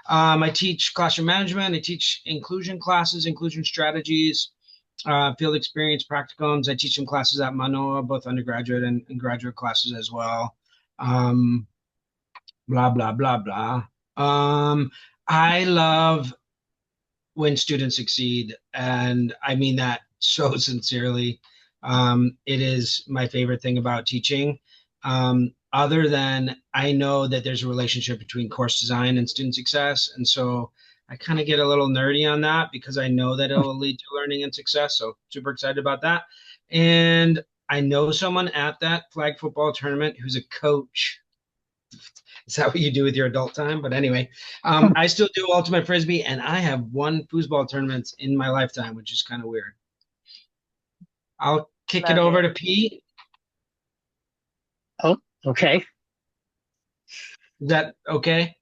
I teach classroom management. I teach inclusion classes, inclusion strategies, field experience practicums. I teach some classes at Manoa, both undergraduate and graduate classes as well. Blah, blah, blah, blah. I love when students succeed, and I mean that so sincerely. It is my favorite thing about teaching. Other than I know that there's a relationship between course design and student success. And so I kind of get a little nerdy on that because I know that it will lead to learning and success. So super excited about that. And I know someone at that flag football tournament who's a coach. Is that what you do with your adult time? But anyway, I still do ultimate frisbee, and I have won foosball tournaments in my lifetime, which is kind of weird. I'll kick it over to Pete. Oh, okay. Is that okay?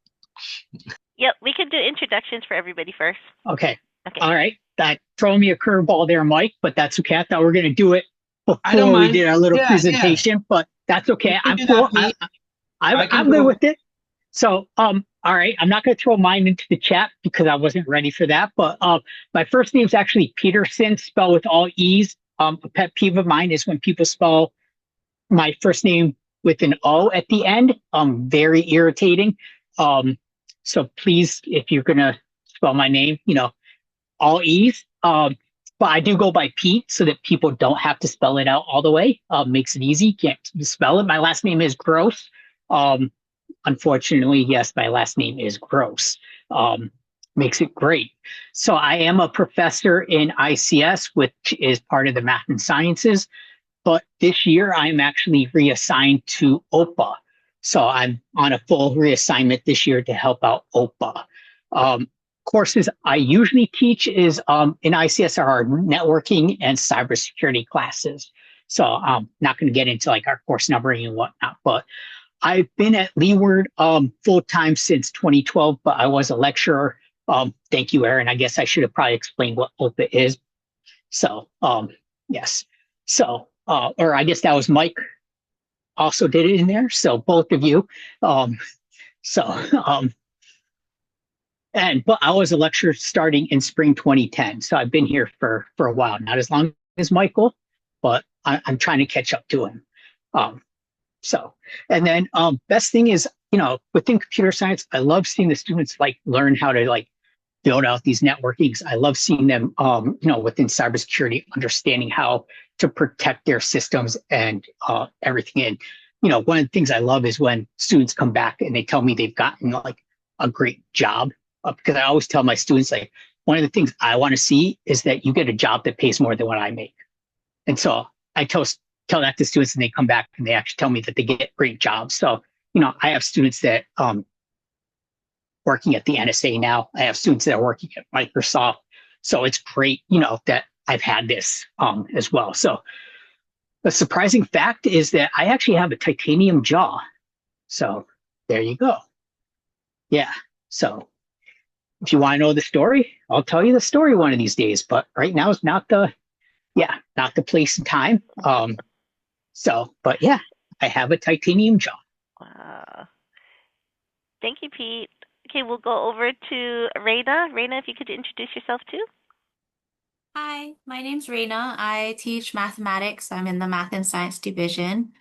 Yep, we can do introductions for everybody first. Okay. Okay. All right. That throwing me a curveball there, Mike, but that's okay. I thought we were going to do it I don't before we mind. did our little Yeah, presentation, but that's okay. You can I'm do cool. that, Pete. I can I'm good go. with it. So, all right. I'm not going to throw mine into the chat because I wasn't ready for that. But my first name is actually Peterson, spelled with all E's. A pet peeve of mine is when people spell my first name with an O at the end. Very irritating. So please, if you're going to spell my name, all E's. But I do go by Pete so that people don't have to spell it out all the way. Makes it easy. Can't spell it. My last name is Gross. Unfortunately, yes, my last name is Gross. Makes it great. So I am a professor in ICS, which is part of the math and sciences. But this year I'm actually reassigned to OPA. So I'm on a full reassignment this year to help out OPA. Courses I usually teach is in ICS are networking and cybersecurity classes. So I'm not going to get into like our course numbering and whatnot, but I've been at Leeward full time since 2012, but I was a lecturer. Thank you, Aaron. I guess I should have probably explained what OPA is. So yes. So or I guess that was Mike also did it in there. So both of you. But I was a lecturer starting in spring 2010. So I've been here for a while, not as long as Michael, but I'm trying to catch up to him. And then best thing is, within computer science, I love seeing the students learn how to build out these networkings. I love seeing them, within cybersecurity, understanding how to protect their systems and everything. And, one of the things I love is when students come back and they tell me they've gotten a great job. Because I always tell my students, one of the things I want to see is that you get a job that pays more than what I make. And so I tell that to students and they come back and they actually tell me that they get great jobs. So, I have students that working at the NSA now. I have students that are working at Microsoft. So it's great, that I've had this as well. So the surprising fact is that I actually have a titanium jaw. So there you go. Yeah. So if you want to know the story, I'll tell you the story one of these days. But right now is not the place and time. But yeah, I have a titanium jaw. Wow. Thank you, Pete. Okay, we'll go over to Reina. Reina, if you could introduce yourself too. Hi, my name's Reina. I teach mathematics. I'm in the Math and Science division.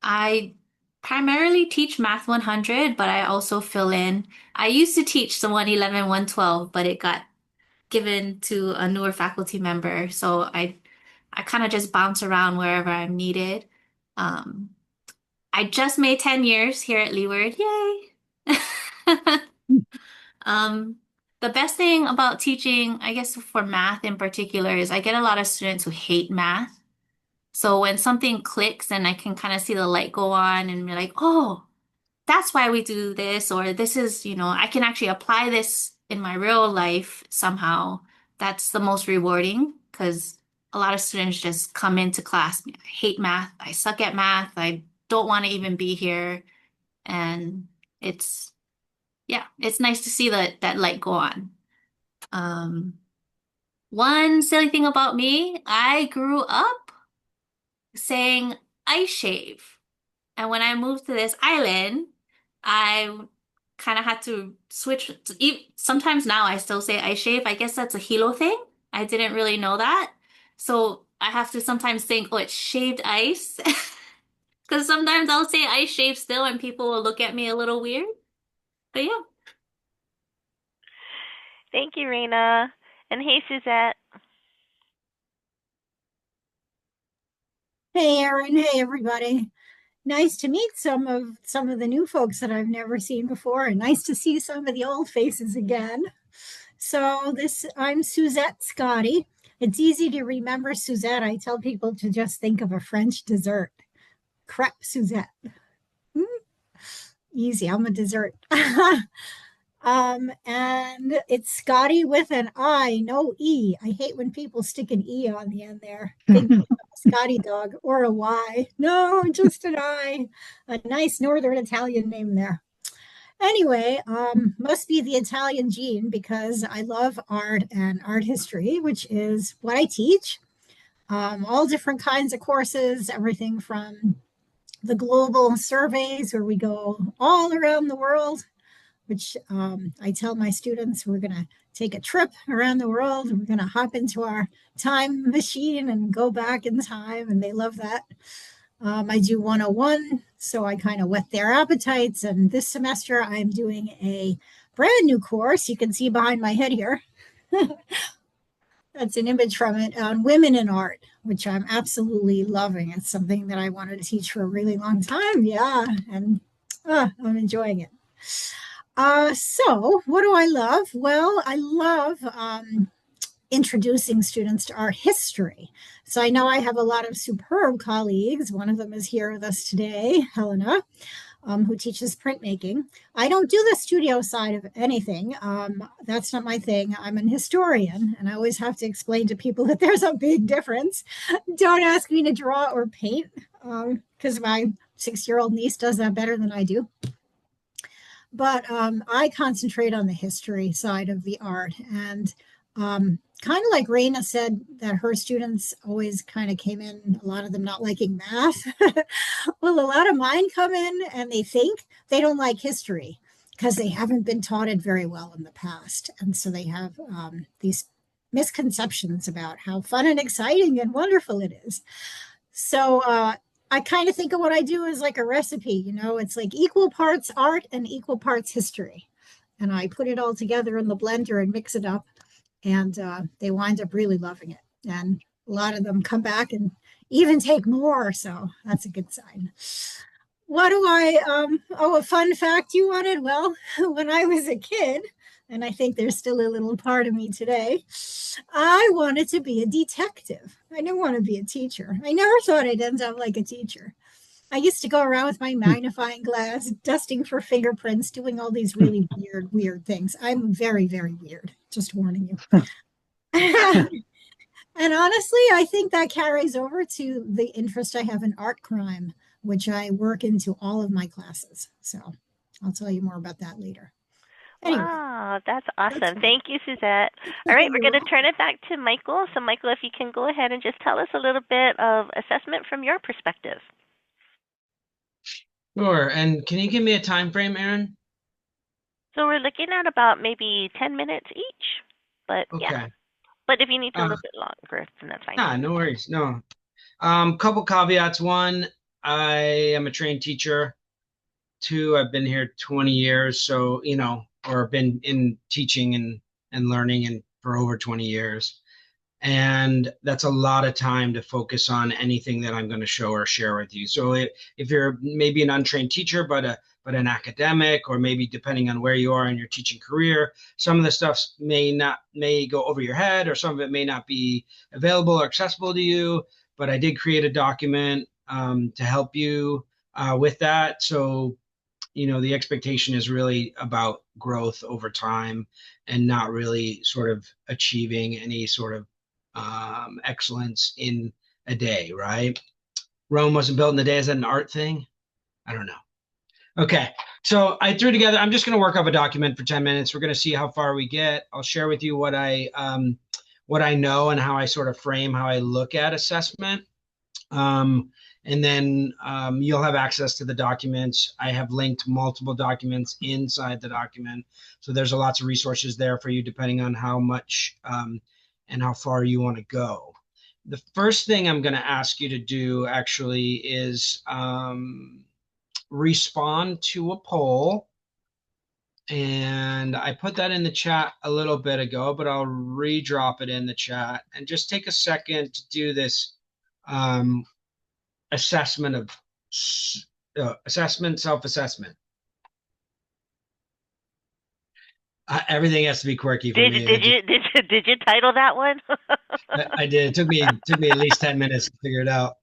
I primarily teach Math 100, but I also fill in. I used to teach the 111, 112, but it got given to a newer faculty member. So I kind of just bounce around wherever I'm needed. I just made 10 years here at Leeward. Yay! The best thing about teaching, I guess for math in particular, is I get a lot of students who hate math. So when something clicks and I can kind of see the light go on and be like, oh, that's why we do this, or this is, I can actually apply this in my real life somehow. That's the most rewarding because a lot of students just come into class. I hate math. I suck at math. I don't want to even be here. And it's nice to see that light go on. One silly thing about me, I grew up saying I shave. And when I moved to this island, I kind of had to switch. Sometimes now I still say I shave. I guess that's a Hilo thing. I didn't really know that. So I have to sometimes think, oh, it's shaved ice. Because sometimes I'll say I shave still and people will look at me a little weird. But yeah. Thank you, Raina. And hey, Suzette. Hey, Erin. Hey, everybody. Nice to meet some of the new folks that I've never seen before, and nice to see some of the old faces again. So I'm Suzette Scotty. It's easy to remember Suzette. I tell people to just think of a French dessert. Crepe Suzette. Easy, I'm a dessert. And it's Scotty with an I, no E. I hate when people stick an E on the end there. Big Scotty dog or a Y. No, just an I. A nice Northern Italian name there. Anyway, must be the Italian gene because I love art and art history, which is what I teach. All different kinds of courses, everything from the global surveys where we go all around the world, which I tell my students we're going to take a trip around the world. We're going to hop into our time machine and go back in time, and they love that. I do 101, so I kind of whet their appetites. And this semester, I'm doing a brand new course. You can see behind my head here. That's an image from it on women in art, which I'm absolutely loving. It's something that I wanted to teach for a really long time. Yeah, and I'm enjoying it. So what do I love? Well, I love introducing students to art history. So I know I have a lot of superb colleagues. One of them is here with us today, Helena, who teaches printmaking. I don't do the studio side of anything. That's not my thing. I'm an historian, and I always have to explain to people that there's a big difference. Don't ask me to draw or paint, because my 6-year-old niece does that better than I do. But I concentrate on the history side of the art. And kind of like Raina said that her students always kind of came in, a lot of them not liking math. Well, a lot of mine come in and they think they don't like history because they haven't been taught it very well in the past. And so they have these misconceptions about how fun and exciting and wonderful it is. So I kind of think of what I do as like a recipe, you know, it's like equal parts art and equal parts history. And I put it all together in the blender and mix it up. And they wind up really loving it. And a lot of them come back and even take more. So that's a good sign. What do a fun fact you wanted? Well, when I was a kid, and I think there's still a little part of me today, I wanted to be a detective. I didn't want to be a teacher. I never thought I'd end up like a teacher. I used to go around with my magnifying glass, dusting for fingerprints, doing all these really weird things. I'm very, very weird, just warning you. And honestly, I think that carries over to the interest I have in art crime, which I work into all of my classes. So I'll tell you more about that later. Anyway, Wow, that's awesome. Thank you, Suzette. All right, we're going to turn it back to Michael. So, Michael, if you can go ahead and just tell us a little bit of assessment from your perspective. Sure. And can you give me a time frame, Erin? So we're looking at about maybe 10 minutes each. But yeah. Okay. But if you need to a little bit longer, then that's fine. No worries. No. Couple caveats. One, I am a trained teacher. Two, I've been here 20 years, so, you know, or been in teaching and learning and for over 20 years. And that's a lot of time to focus on anything that I'm going to show or share with you. So if you're maybe an untrained teacher, but an academic, or maybe depending on where you are in your teaching career, some of the stuff may go over your head, or some of it may not be available or accessible to you. But I did create a document to help you with that. So, you know, the expectation is really about growth over time and not really sort of achieving any sort of excellence in a day, right? Rome wasn't built in a day. Is that an art thing? I don't know. Okay, so I threw together, I'm just going to work off a document for 10 minutes. We're going to see how far we get. I'll share with you what I know and how I sort of frame how I look at assessment. And then you'll have access to the documents. I have linked multiple documents inside the document. So there's lots of resources there for you depending on how much and how far you want to go. The first thing I'm going to ask you to do actually is respond to a poll. And I put that in the chat a little bit ago, but I'll redrop it in the chat and just take a second to do this assessment of self-assessment. Everything has to be quirky for me. Did you title that one? I did. It took me at least 10 minutes to figure it out.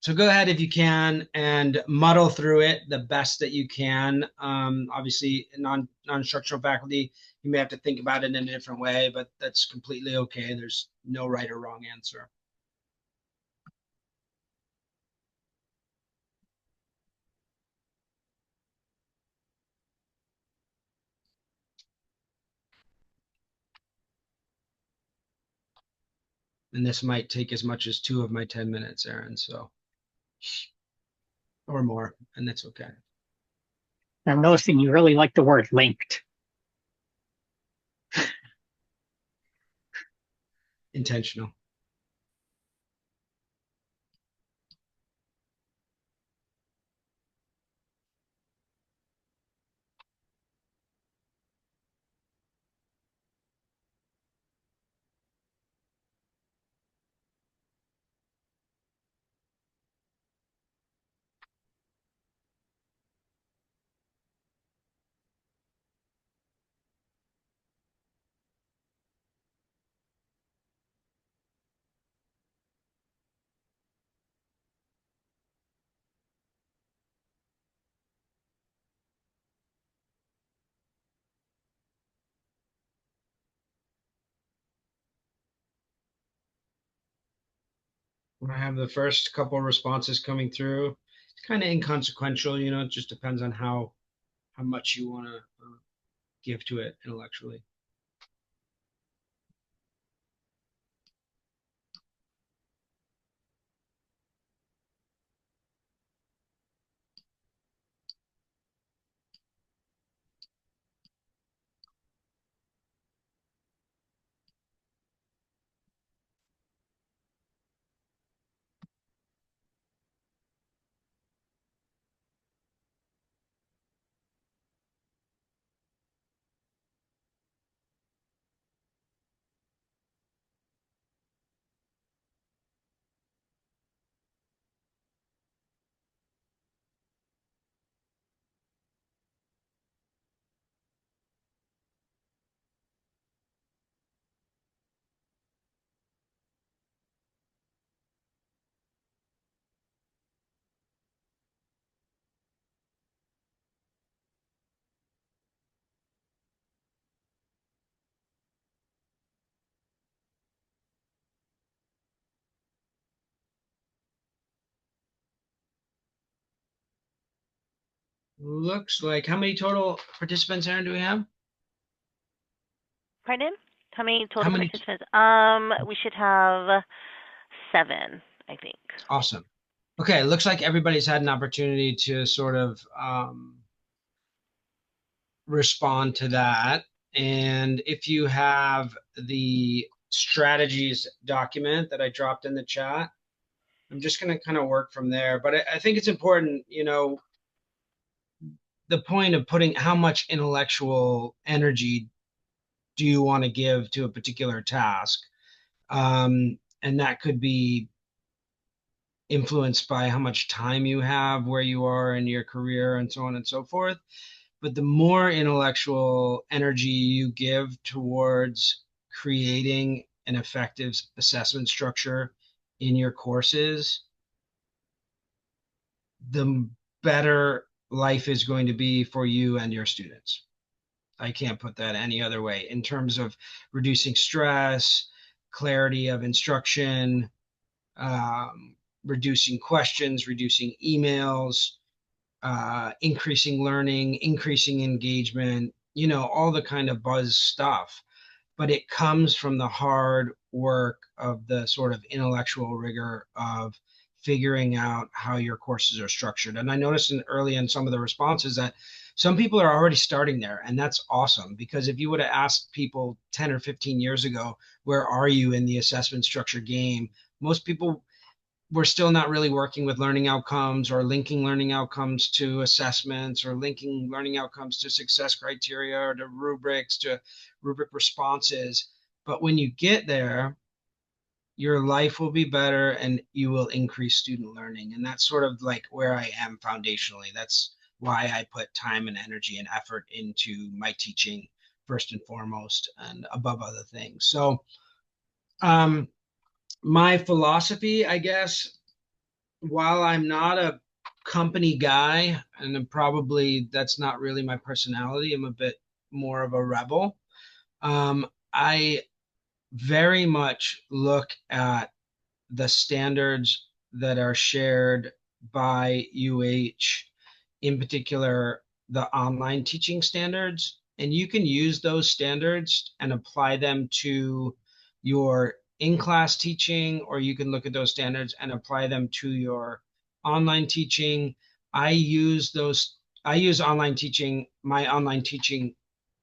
So go ahead if you can and muddle through it the best that you can. Obviously, non-instructional faculty, you may have to think about it in a different way, but that's completely okay. There's no right or wrong answer. And this might take as much as 2 of my 10 minutes, Aaron, so, or more, and that's okay. I'm noticing you really like the word linked. Intentional. I have the first couple of responses coming through. It's kind of inconsequential, you know, it just depends on how much you want to give to it intellectually. Looks like, how many total participants, Aaron, do we have? Pardon? How many total How many? participants? We should have 7, I think. Awesome. Okay, looks like everybody's had an opportunity to sort of respond to that. And if you have the strategies document that I dropped in the chat, I'm just going to kind of work from there. But I think it's important, you know, the point of putting how much intellectual energy do you want to give to a particular task? And that could be influenced by how much time you have, where you are in your career, and so on and so forth. But the more intellectual energy you give towards creating an effective assessment structure in your courses, the better life is going to be for you and your students. I can't put that any other way in terms of reducing stress, clarity of instruction, reducing questions, reducing emails, increasing learning, increasing engagement, you know, all the kind of buzz stuff. but it comes from the hard work of the sort of intellectual rigor of figuring out how your courses are structured. And I noticed early in some of the responses that some people are already starting there, and that's awesome, because if you would have asked people 10 or 15 years ago, where are you in the assessment structure game? Most people were still not really working with learning outcomes or linking learning outcomes to assessments or linking learning outcomes to success criteria or to rubrics, to rubric responses. But when you get there, your life will be better and you will increase student learning. And that's sort of like where I am foundationally. That's why I put time and energy and effort into my teaching first and foremost and above other things. So my philosophy, I guess, while I'm not a company guy, and probably that's not really my personality, I'm a bit more of a rebel. I very much look at the standards that are shared by UH, in particular, the online teaching standards. And you can use those standards and apply them to your in-class teaching, or you can look at those standards and apply them to your online teaching. I use online teaching, my online teaching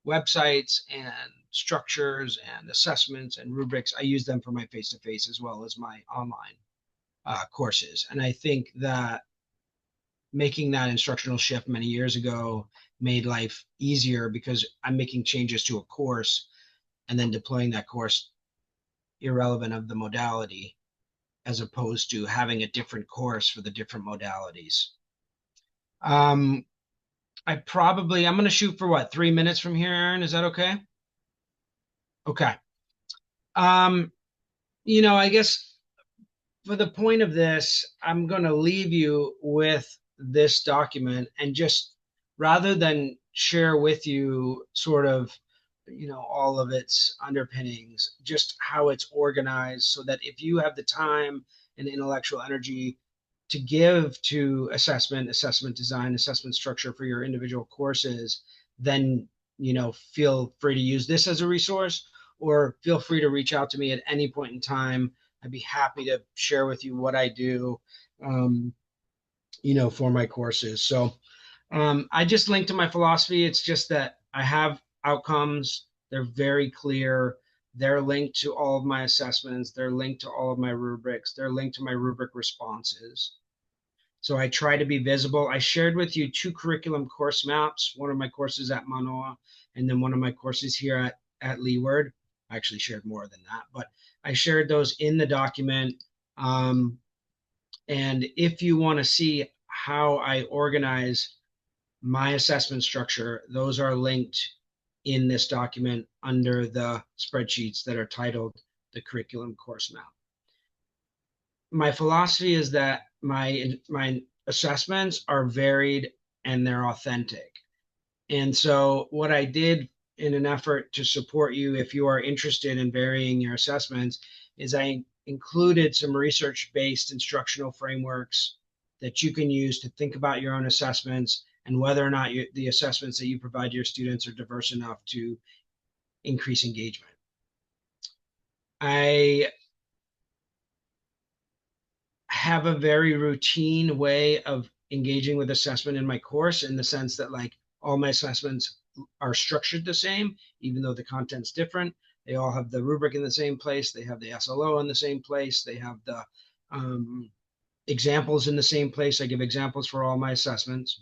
websites and structures and assessments and rubrics. I use them for my face-to-face as well as my online courses. And I think that making that instructional shift many years ago made life easier, because I'm making changes to a course and then deploying that course irrelevant of the modality, as opposed to having a different course for the different modalities. I'm going to shoot for what, 3 minutes from here, Aaron? Is that okay? Okay. I guess for the point of this, I'm going to leave you with this document, and just rather than share with you sort of, all of its underpinnings, just how it's organized, so that if you have the time and intellectual energy to give to assessment design, assessment structure for your individual courses, then, feel free to use this as a resource, or feel free to reach out to me at any point in time. I'd be happy to share with you what I do, for my courses. So I just linked to my philosophy. It's just that I have outcomes. They're very clear. They're linked to all of my assessments. They're linked to all of my rubrics. They're linked to my rubric responses. So I try to be visible. I shared with you 2 curriculum course maps, one of my courses at Manoa, and then one of my courses here at Leeward. I actually shared more than that, but I shared those in the document. And if you want to see how I organize my assessment structure, those are linked in this document under the spreadsheets that are titled the curriculum course map. My philosophy is that my assessments are varied and they're authentic. And so what I did in an effort to support you, if you are interested in varying your assessments, is I included some research-based instructional frameworks that you can use to think about your own assessments and whether or not the assessments that you provide to your students are diverse enough to increase engagement. I have a very routine way of engaging with assessment in my course, in the sense that all my assessments are structured the same, even though the content's different. They all have the rubric in the same place. They have the SLO in the same place. They have the examples in the same place. I give examples for all my assessments.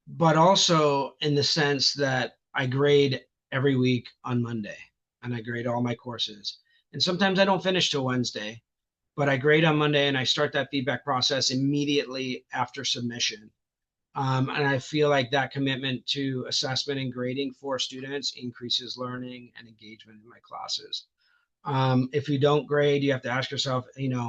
But also in the sense that I grade every week on Monday, and I grade all my courses. And sometimes I don't finish till Wednesday, but I grade on Monday and I start that feedback process immediately after submission. And I feel like that commitment to assessment and grading for students increases learning and engagement in my classes. If you don't grade, you have to ask yourself,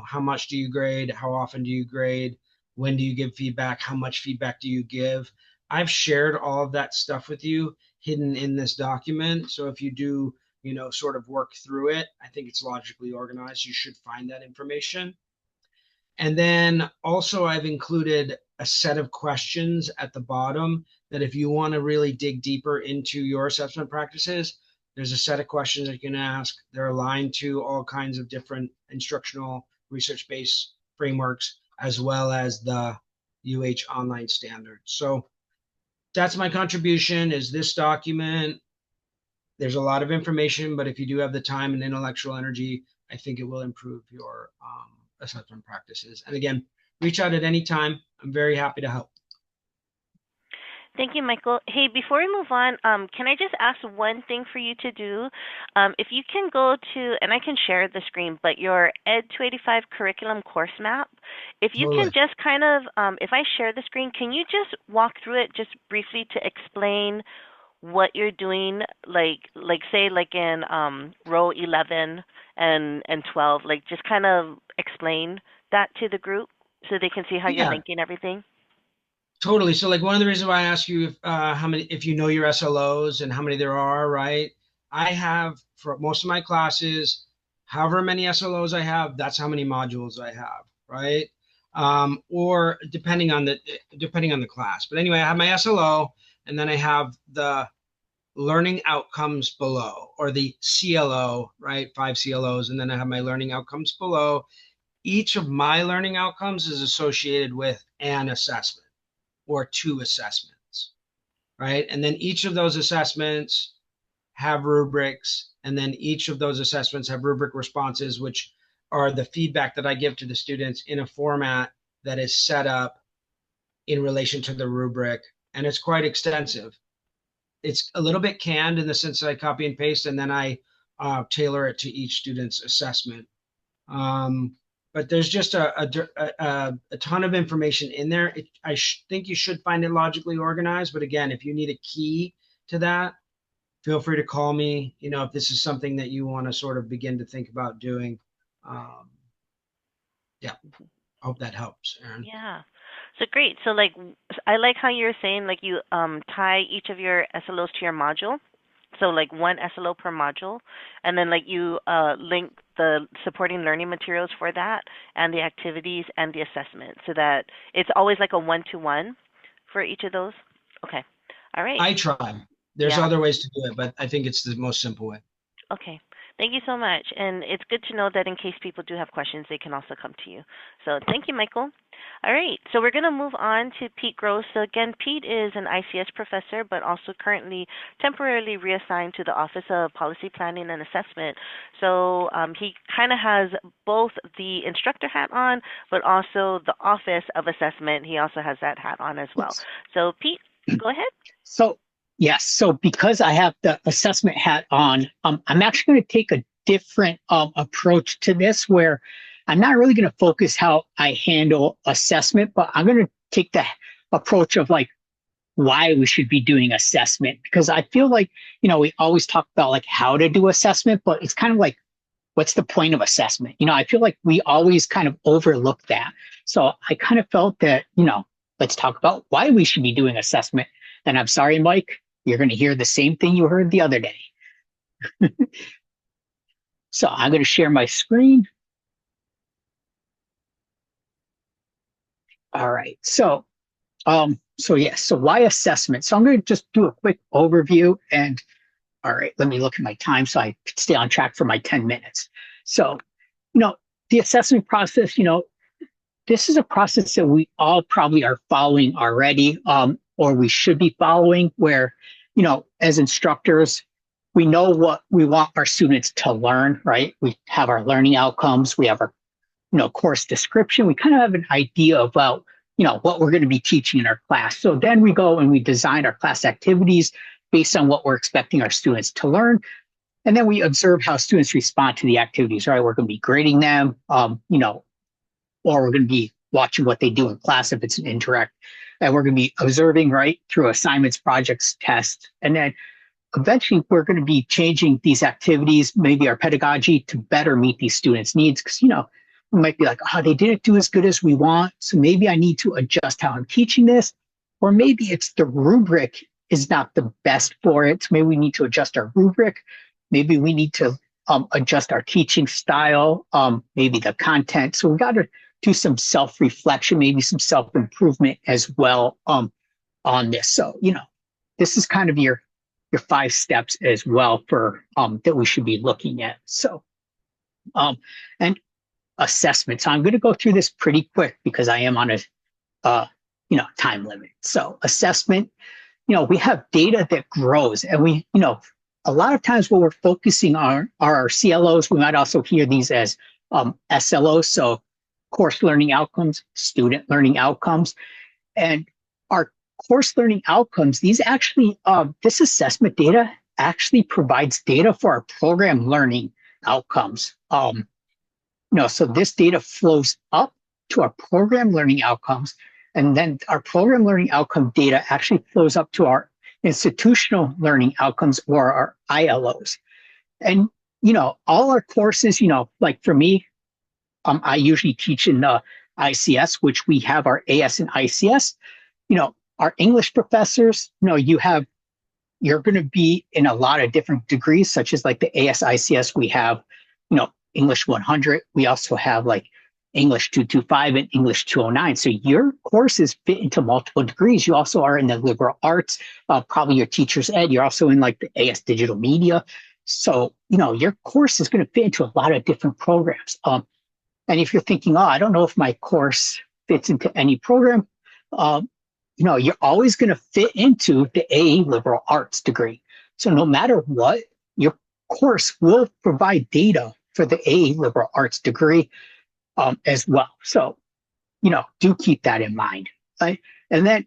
how much do you grade? How often do you grade? When do you give feedback? How much feedback do you give? I've shared all of that stuff with you hidden in this document. So if you do, sort of work through it, I think it's logically organized. You should find that information. And then also I've included a set of questions at the bottom that if you want to really dig deeper into your assessment practices, There's a set of questions that you can ask. They're aligned to all kinds of different instructional research-based frameworks, as well as the UH online standard. So that's my contribution, is this document. There's a lot of information, but if you do have the time and intellectual energy, I think it will improve your assessment practices. And again, reach out at any time. I'm very happy to help. Thank you, Michael. Hey, before we move on, can I just ask one thing for you to do? If you can go to, and I can share the screen, but your Ed 285 curriculum course map, if you can just kind of, if I share the screen, can you just walk through it just briefly to explain what you're doing, like say like in row 11 and 12, like just kind of explain that to the group so they can see how you're linking everything? Totally. So like one of the reasons why I ask you if you know your SLOs and how many there are, right? I have, for most of my classes, however many SLOs I have, that's how many modules I have, right? Or depending on the class. But anyway, I have my SLO, and then I have the learning outcomes below, or the CLO, right? 5 CLOs, and then I have my learning outcomes below. Each of my learning outcomes is associated with an assessment or 2 assessments, right? And then each of those assessments have rubrics, and then each of those assessments have rubric responses, which are the feedback that I give to the students in a format that is set up in relation to the rubric, and it's quite extensive. It's a little bit canned in the sense that I copy and paste, and then I tailor it to each student's assessment. But there's just a ton of information in there. I think you should find it logically organized. But again, if you need a key to that, feel free to call me. You know, if this is something that you want to sort of begin to think about doing. Yeah, I hope that helps, Erin. Yeah. So great. So like, I like how you're saying like you tie each of your SLOs to your module. So like one SLO per module, and then like you link the supporting learning materials for that and the activities and the assessment, so that it's always like a 1-to-1 for each of those. Okay. All right. I try. There's other ways to do it, but I think it's the most simple way. Okay. Thank you so much. And it's good to know that in case people do have questions, they can also come to you. So thank you, Michael. All right. So we're going to move on to Pete Gross. So again, Pete is an ICS professor, but also currently temporarily reassigned to the Office of Policy Planning and Assessment. So he kind of has both the instructor hat on, but also the Office of Assessment. He also has that hat on as well. So Pete, go ahead. So yes. So because I have the assessment hat on, I'm actually going to take a different approach to this, where I'm not really going to focus how I handle assessment, but I'm going to take the approach of like why we should be doing assessment. Because I feel like, you know, we always talk about like how to do assessment, but it's kind of like, what's the point of assessment? You know, I feel like we always kind of overlook that. So I kind of felt that, you know, let's talk about why we should be doing assessment. And I'm sorry, Mike, you're going to hear the same thing you heard the other day. So I'm going to share my screen. All right. So why assessment? So I'm going to just do a quick overview, and all right, let me look at my time so I can stay on track for my 10 minutes. So, you know, the assessment process, you know, this is a process that we all probably are following already, or we should be following, where, you know, as instructors, we know what we want our students to learn, right? We have our learning outcomes, we have our, you know, course description. We kind of have an idea about, you know, what we're going to be teaching in our class. So then we go and we design our class activities based on what we're expecting our students to learn. And then we observe how students respond to the activities, right? We're going to be grading them, you know, or we're going to be watching what they do in class if it's an indirect. And we're going to be observing, right, through assignments, projects, tests. And then eventually we're going to be changing these activities, maybe our pedagogy, to better meet these students' needs. Because, you know, we might be like, oh, they didn't do as good as we want, so maybe I need to adjust how I'm teaching this. Or maybe it's the rubric is not the best for it. So maybe we need to adjust our rubric. Maybe we need to adjust our teaching style, maybe the content. So we got to do some self-reflection, maybe some self-improvement as well on this. So, you know, this is kind of your your 5 steps as well for that we should be looking at. So and assessment. So I'm going to go through this pretty quick because I am on a time limit. So assessment, we have data that grows, and we, a lot of times what we're focusing on are our CLOs. We might also hear these as SLOs, so course learning outcomes, student learning outcomes. And our course learning outcomes, these actually, this assessment data actually provides data for our program learning outcomes. So this data flows up to our program learning outcomes, and then our program learning outcome data actually flows up to our institutional learning outcomes, or our ILOs. And, all our courses, like for me, I usually teach in ICS, which we have our AS and ICS. Our English professors, you're going to be in a lot of different degrees, such as like the AS ICS, we have, English 100. We also have like English 225 and English 209. So your courses fit into multiple degrees. You also are in the liberal arts, probably your teacher's ed. You're also in like the AS digital media. So, your course is going to fit into a lot of different programs. And if you're thinking, I don't know if my course fits into any program, you're always going to fit into the AA liberal arts degree. So no matter what, your course will provide data for the AA liberal arts degree as well. So, do keep that in mind, right? And then,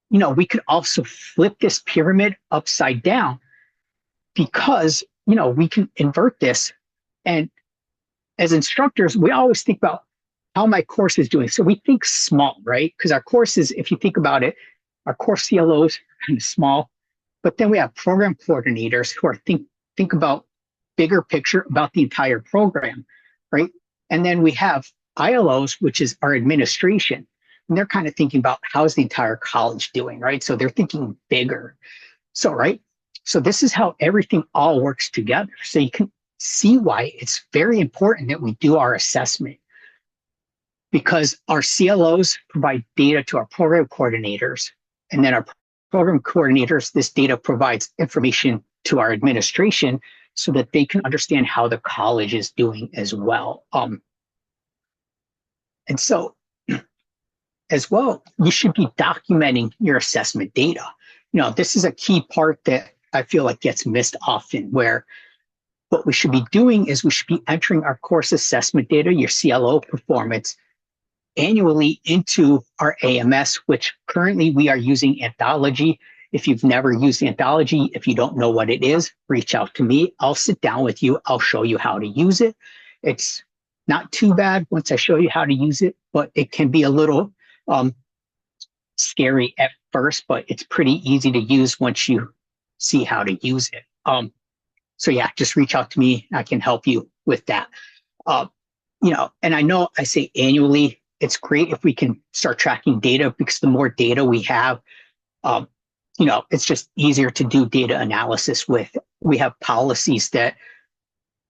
we could also flip this pyramid upside down because, we can invert this. And as instructors, we always think about how my course is doing. So we think small, right? Because our courses, if you think about it, our course CLOs are kind of small, but then we have program coordinators who are think about bigger picture about the entire program, right? And then we have ILOs, which is our administration, and they're kind of thinking about how's the entire college doing, right? So they're thinking bigger. So, right? So this is how everything all works together. So you can see why it's very important that we do our assessment, because our CLOs provide data to our program coordinators, and then our program coordinators, this data provides information to our administration so that they can understand how the college is doing as well. And so as well, you should be documenting your assessment data. This is a key part that I feel like gets missed often, where what we should be doing is we should be entering our course assessment data, your CLO performance, annually into our AMS, which currently we are using Anthology. If you've never used Anthology, if you don't know what it is, reach out to me. I'll sit down with you. I'll show you how to use it. It's not too bad once I show you how to use it, but it can be a little scary at first, but it's pretty easy to use once you see how to use it. So yeah, just reach out to me. I can help you with that. And I know I say annually, it's great if we can start tracking data, because the more data we have, it's just easier to do data analysis with. We have policies that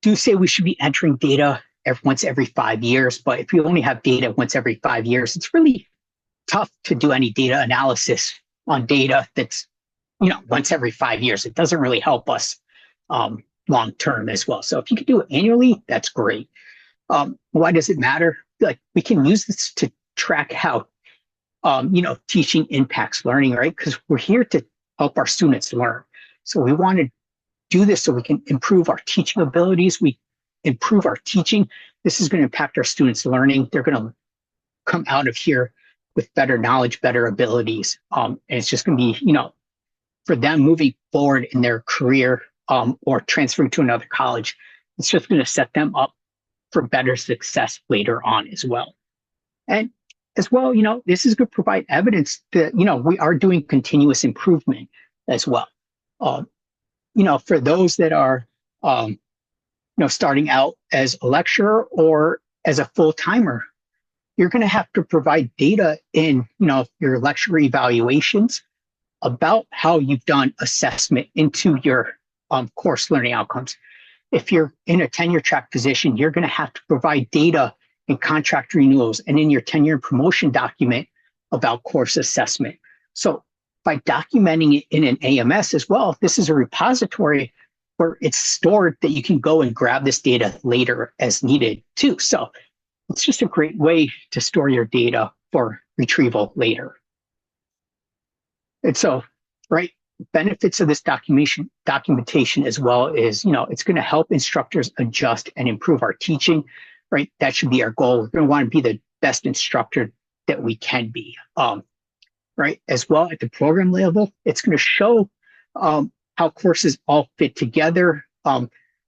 do say we should be entering data once every 5 years, but if you only have data once every 5 years, it's really tough to do any data analysis on data that's, once every 5 years. It doesn't really help us long term as well. So if you could do it annually, that's great. Why does it matter? Like, we can use this to track how teaching impacts learning, right? Because we're here to help our students learn. So we want to do this so we can improve our teaching abilities. We improve our teaching. This is going to impact our students' learning. They're going to come out of here with better knowledge, better abilities. And it's just going to be, for them moving forward in their career or transferring to another college, it's just going to set them up for better success later on as well. And as well, this is going to provide evidence that, we are doing continuous improvement as well. For those that are, starting out as a lecturer or as a full-timer, you're going to have to provide data in, your lecture evaluations about how you've done assessment into your course learning outcomes. If you're in a tenure track position, you're going to have to provide data in contract renewals and in your tenure and promotion document about course assessment. So by documenting it in an AMS as well, this is a repository where it's stored that you can go and grab this data later as needed too. So it's just a great way to store your data for retrieval later. And so, right, benefits of this documentation as well is, it's going to help instructors adjust and improve our teaching, right? That should be our goal. We're going to want to be the best instructor that we can be, right? As well at the program level, it's going to show how courses all fit together,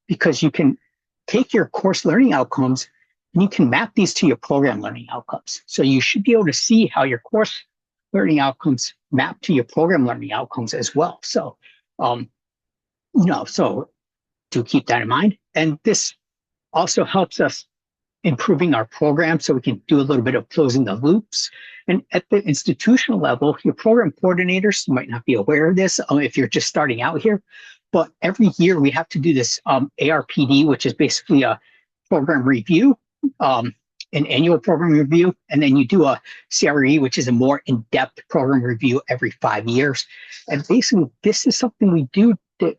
because you can take your course learning outcomes and you can map these to your program learning outcomes. So you should be able to see how your course learning outcomes map to your program learning outcomes as well. So, so do keep that in mind. And this also helps us improving our program so we can do a little bit of closing the loops. And at the institutional level, your program coordinators, you might not be aware of this if you're just starting out here, but every year we have to do this ARPD, which is basically a program review, an annual program review, and then you do a CRE, which is a more in-depth program review every 5 years. And basically, this is something we do that,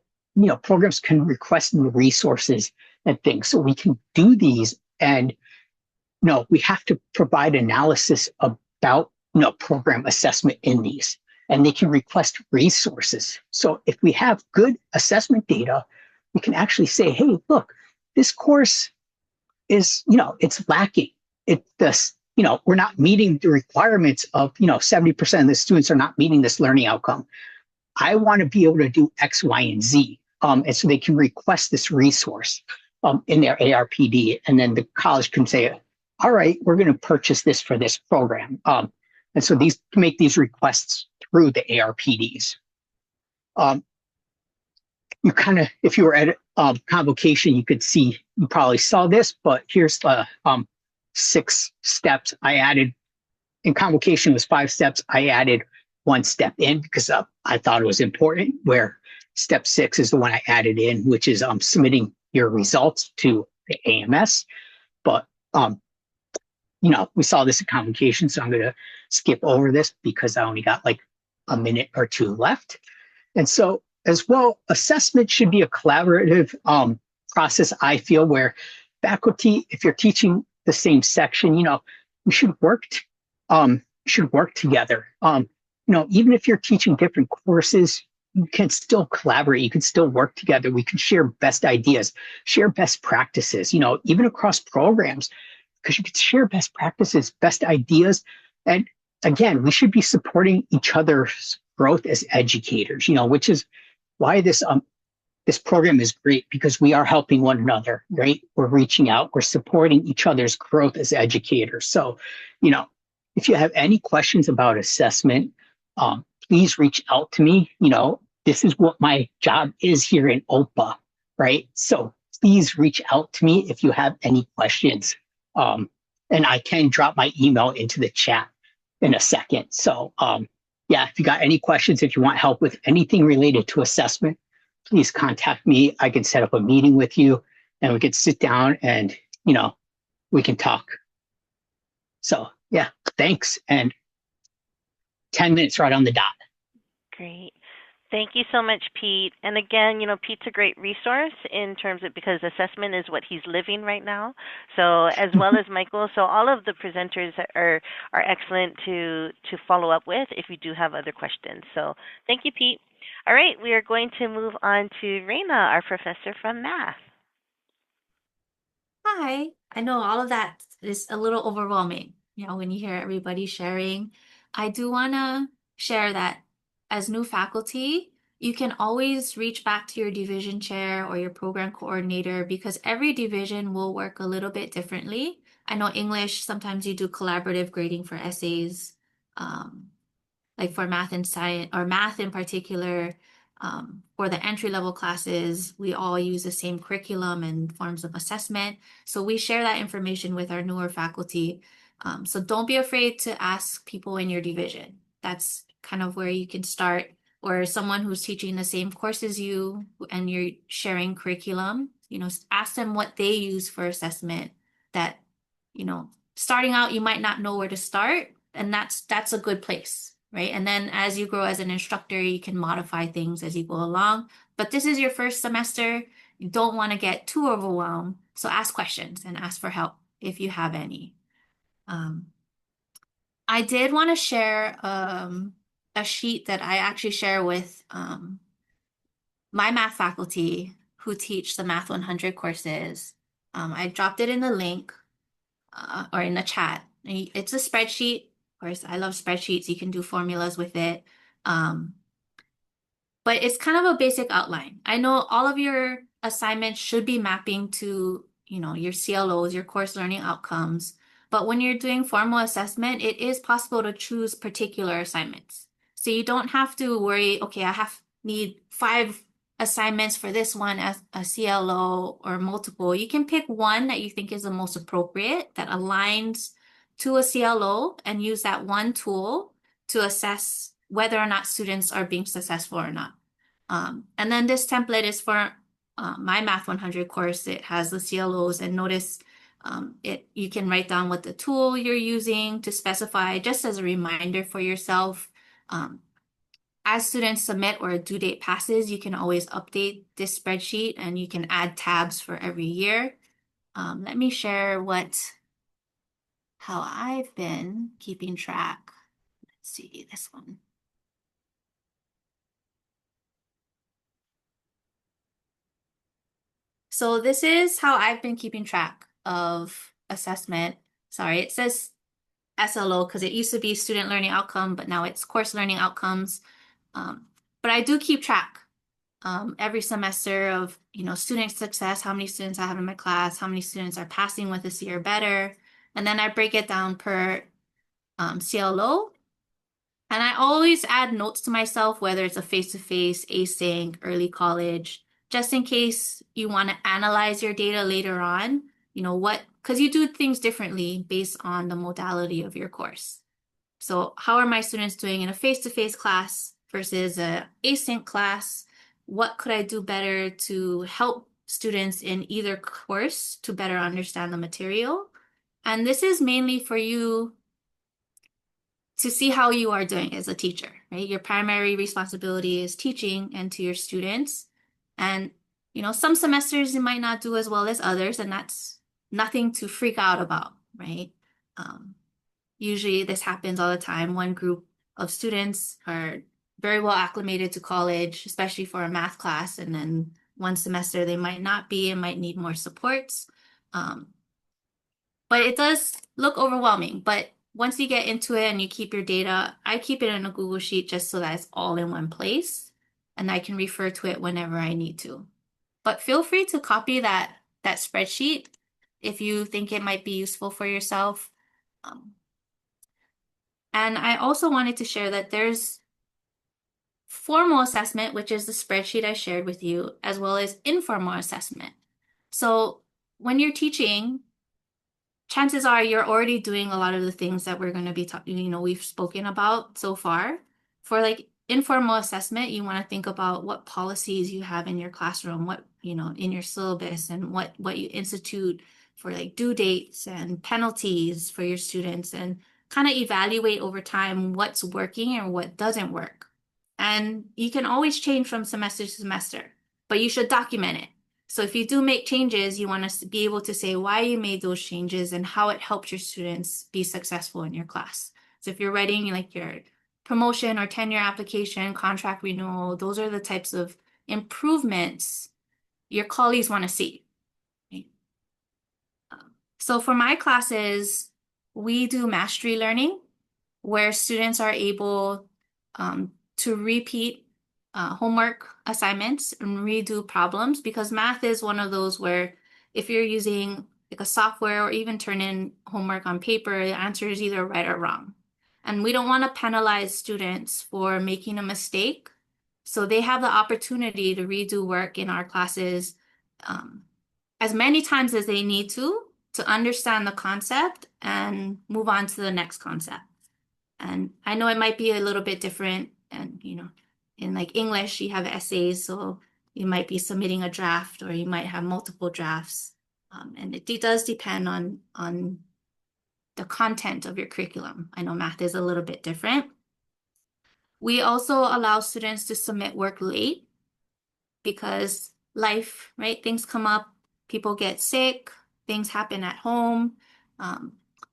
programs can request new resources and things. So we can do these, and we have to provide analysis about program assessment in these, and they can request resources. So if we have good assessment data, we can actually say, hey, look, this course is, it's lacking. We're not meeting the requirements of, 70% of the students are not meeting this learning outcome. I want to be able to do X, Y, and Z. And so they can request this resource in their ARPD. And then the college can say, all right, we're going to purchase this for this program. And so these can make these requests through the ARPDs. You kind of, if you were at convocation, you probably saw this, but here's the 6 steps I added. In convocation was 5 steps. I added 1 step in because I thought it was important, where step 6 is the one I added in, which is submitting your results to the AMS. But, we saw this in convocation, so I'm going to skip over this because I only got like a minute or 2 left. And so as well, assessment should be a collaborative process, I feel, where faculty, if you're teaching the same section, we should work together. Even if you're teaching different courses, you can still collaborate. You can still work together. We can share best ideas, share best practices, even across programs, because you can share best practices, best ideas. And again, we should be supporting each other's growth as educators, which is why this program is great, because we are helping one another, right? We're reaching out, we're supporting each other's growth as educators. So, if you have any questions about assessment, please reach out to me. This is what my job is here in OPA, right? So please reach out to me if you have any questions. And I can drop my email into the chat in a second. So, if you got any questions, if you want help with anything related to assessment, please contact me. I can set up a meeting with you and we can sit down and, we can talk. So thanks. And 10 minutes right on the dot. Great. Thank you so much, Pete. And again, Pete's a great resource in terms of, because assessment is what he's living right now. So as well as Michael, so all of the presenters are excellent to follow up with if you do have other questions. So thank you, Pete. All right, we are going to move on to Reina, our professor from math. Hi. I know all of that is a little overwhelming, when you hear everybody sharing. I do want to share that as new faculty, you can always reach back to your division chair or your program coordinator, because every division will work a little bit differently. I know English, sometimes you do collaborative grading for essays, like for math and science, or math in particular. For the entry-level classes, we all use the same curriculum and forms of assessment. So we share that information with our newer faculty. So don't be afraid to ask people in your division. That's kind of where you can start, or someone who's teaching the same course as you and you're sharing curriculum, ask them what they use for assessment. That, starting out, you might not know where to start, and that's a good place, right? And then as you grow as an instructor, you can modify things as you go along. But this is your first semester. You don't want to get too overwhelmed. So ask questions and ask for help if you have any. I did want to share a sheet that I actually share with my math faculty who teach the Math 100 courses. I dropped it in the link or in the chat. It's a spreadsheet. Of course, I love spreadsheets. You can do formulas with it. But it's kind of a basic outline. I know all of your assignments should be mapping to, your CLOs, your course learning outcomes. But when you're doing formal assessment, it is possible to choose particular assignments. So you don't have to worry, okay, need 5 assignments for this one as a CLO or multiple. You can pick one that you think is the most appropriate, that aligns to a CLO, and use that one tool to assess whether or not students are being successful or not. And then this template is for my Math 100 course. It has the CLOs, and notice you can write down what the tool you're using to specify, just as a reminder for yourself. As students submit or a due date passes, you can always update this spreadsheet, and you can add tabs for every year. Let me share how I've been keeping track. Let's see this one. So this is how I've been keeping track of assessment. Sorry, it says SLO because it used to be student learning outcome, but now it's course learning outcomes. But I do keep track every semester of, student success, how many students I have in my class, how many students are passing with a C or better. And then I break it down per CLO. And I always add notes to myself, whether it's a face-to-face, async, early college, just in case you want to analyze your data later on, because you do things differently based on the modality of your course. So how are my students doing in a face-to-face class versus a async class? What could I do better to help students in either course to better understand the material? And this is mainly for you to see how you are doing as a teacher, right? Your primary responsibility is teaching and to your students. And, some semesters you might not do as well as others, and that's nothing to freak out about, right? Usually this happens all the time. One group of students are very well acclimated to college, especially for a math class, and then one semester they might not be and might need more supports. But it does look overwhelming. But once you get into it and you keep your data, I keep it in a Google Sheet just so that it's all in one place, and I can refer to it whenever I need to. But feel free to copy that spreadsheet if you think it might be useful for yourself. And I also wanted to share that there's formal assessment, which is the spreadsheet I shared with you, as well as informal assessment. So when you're teaching, chances are you're already doing a lot of the things that we're going to be talking, we've spoken about so far. For informal assessment, you want to think about what policies you have in your classroom, what, in your syllabus, and what you institute for due dates and penalties for your students, and kind of evaluate over time what's working and what doesn't work. And you can always change from semester to semester, but you should document it. So if you do make changes, you want to be able to say why you made those changes and how it helped your students be successful in your class. So if you're writing your promotion or tenure application, contract renewal, those are the types of improvements your colleagues want to see. Okay? So for my classes, we do mastery learning, where students are able to repeat homework assignments and redo problems, because math is one of those where if you're using a software or even turn in homework on paper, the answer is either right or wrong. And we don't want to penalize students for making a mistake. So they have the opportunity to redo work in our classes as many times as they need to understand the concept and move on to the next concept. And I know it might be a little bit different, and in English, you have essays, so you might be submitting a draft, or you might have multiple drafts. And it does depend on the content of your curriculum. I know math is a little bit different. We also allow students to submit work late because life, right? Things come up, people get sick, things happen at home.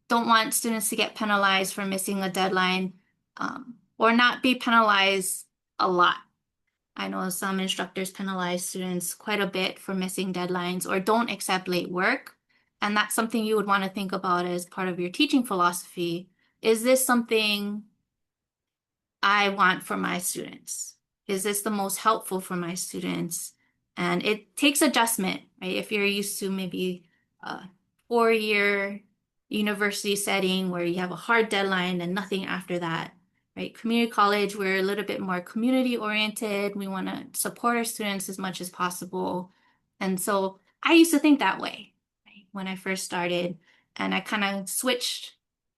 Don't want students to get penalized for missing a deadline, or not be penalized a lot. I know some instructors penalize students quite a bit for missing deadlines or don't accept late work. And that's something you would want to think about as part of your teaching philosophy. Is this something I want for my students? Is this the most helpful for my students? And it takes adjustment, right? If you're used to maybe a 4-year university setting where you have a hard deadline and nothing after that, right? Community college, we're a little bit more community oriented. We want to support our students as much as possible. And so I used to think that way, right, when I first started, and I kind of switched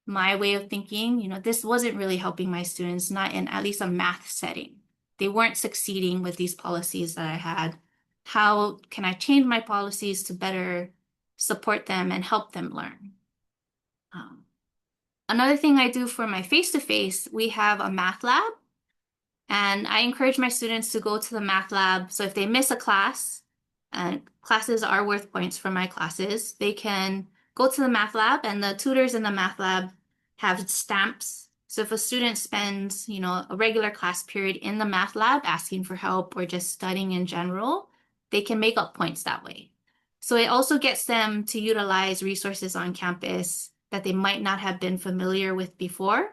my way of thinking. You know, this wasn't really helping my students, not in at least a math setting. They weren't succeeding with these policies that I had. How can I change my policies to better support them and help them learn? Another thing I do for my face-to-face, we have a math lab, and I encourage my students to go to the math lab. So if they miss a class, and classes are worth points for my classes, they can go to the math lab, and the tutors in the math lab have stamps. So if a student spends, you know, a regular class period in the math lab asking for help or just studying in general, they can make up points that way. So it also gets them to utilize resources on campus that they might not have been familiar with before.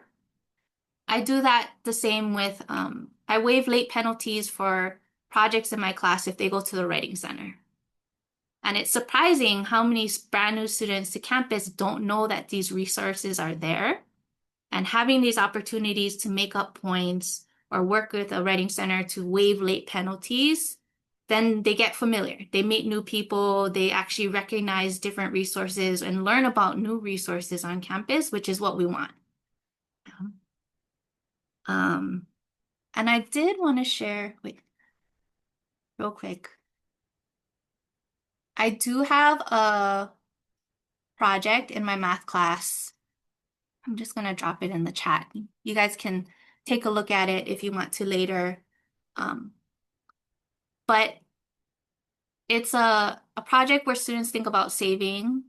I do that the same with, I waive late penalties for projects in my class if they go to the Writing Center. And it's surprising how many brand new students to campus don't know that these resources are there. And having these opportunities to make up points or work with a Writing Center to waive late penalties, then they get familiar. They meet new people, they actually recognize different resources and learn about new resources on campus, which is what we want. And I did want to share, wait, real quick. I do have a project in my math class. I'm just going to drop it in the chat. You guys can take a look at it if you want to later. But it's a project where students think about saving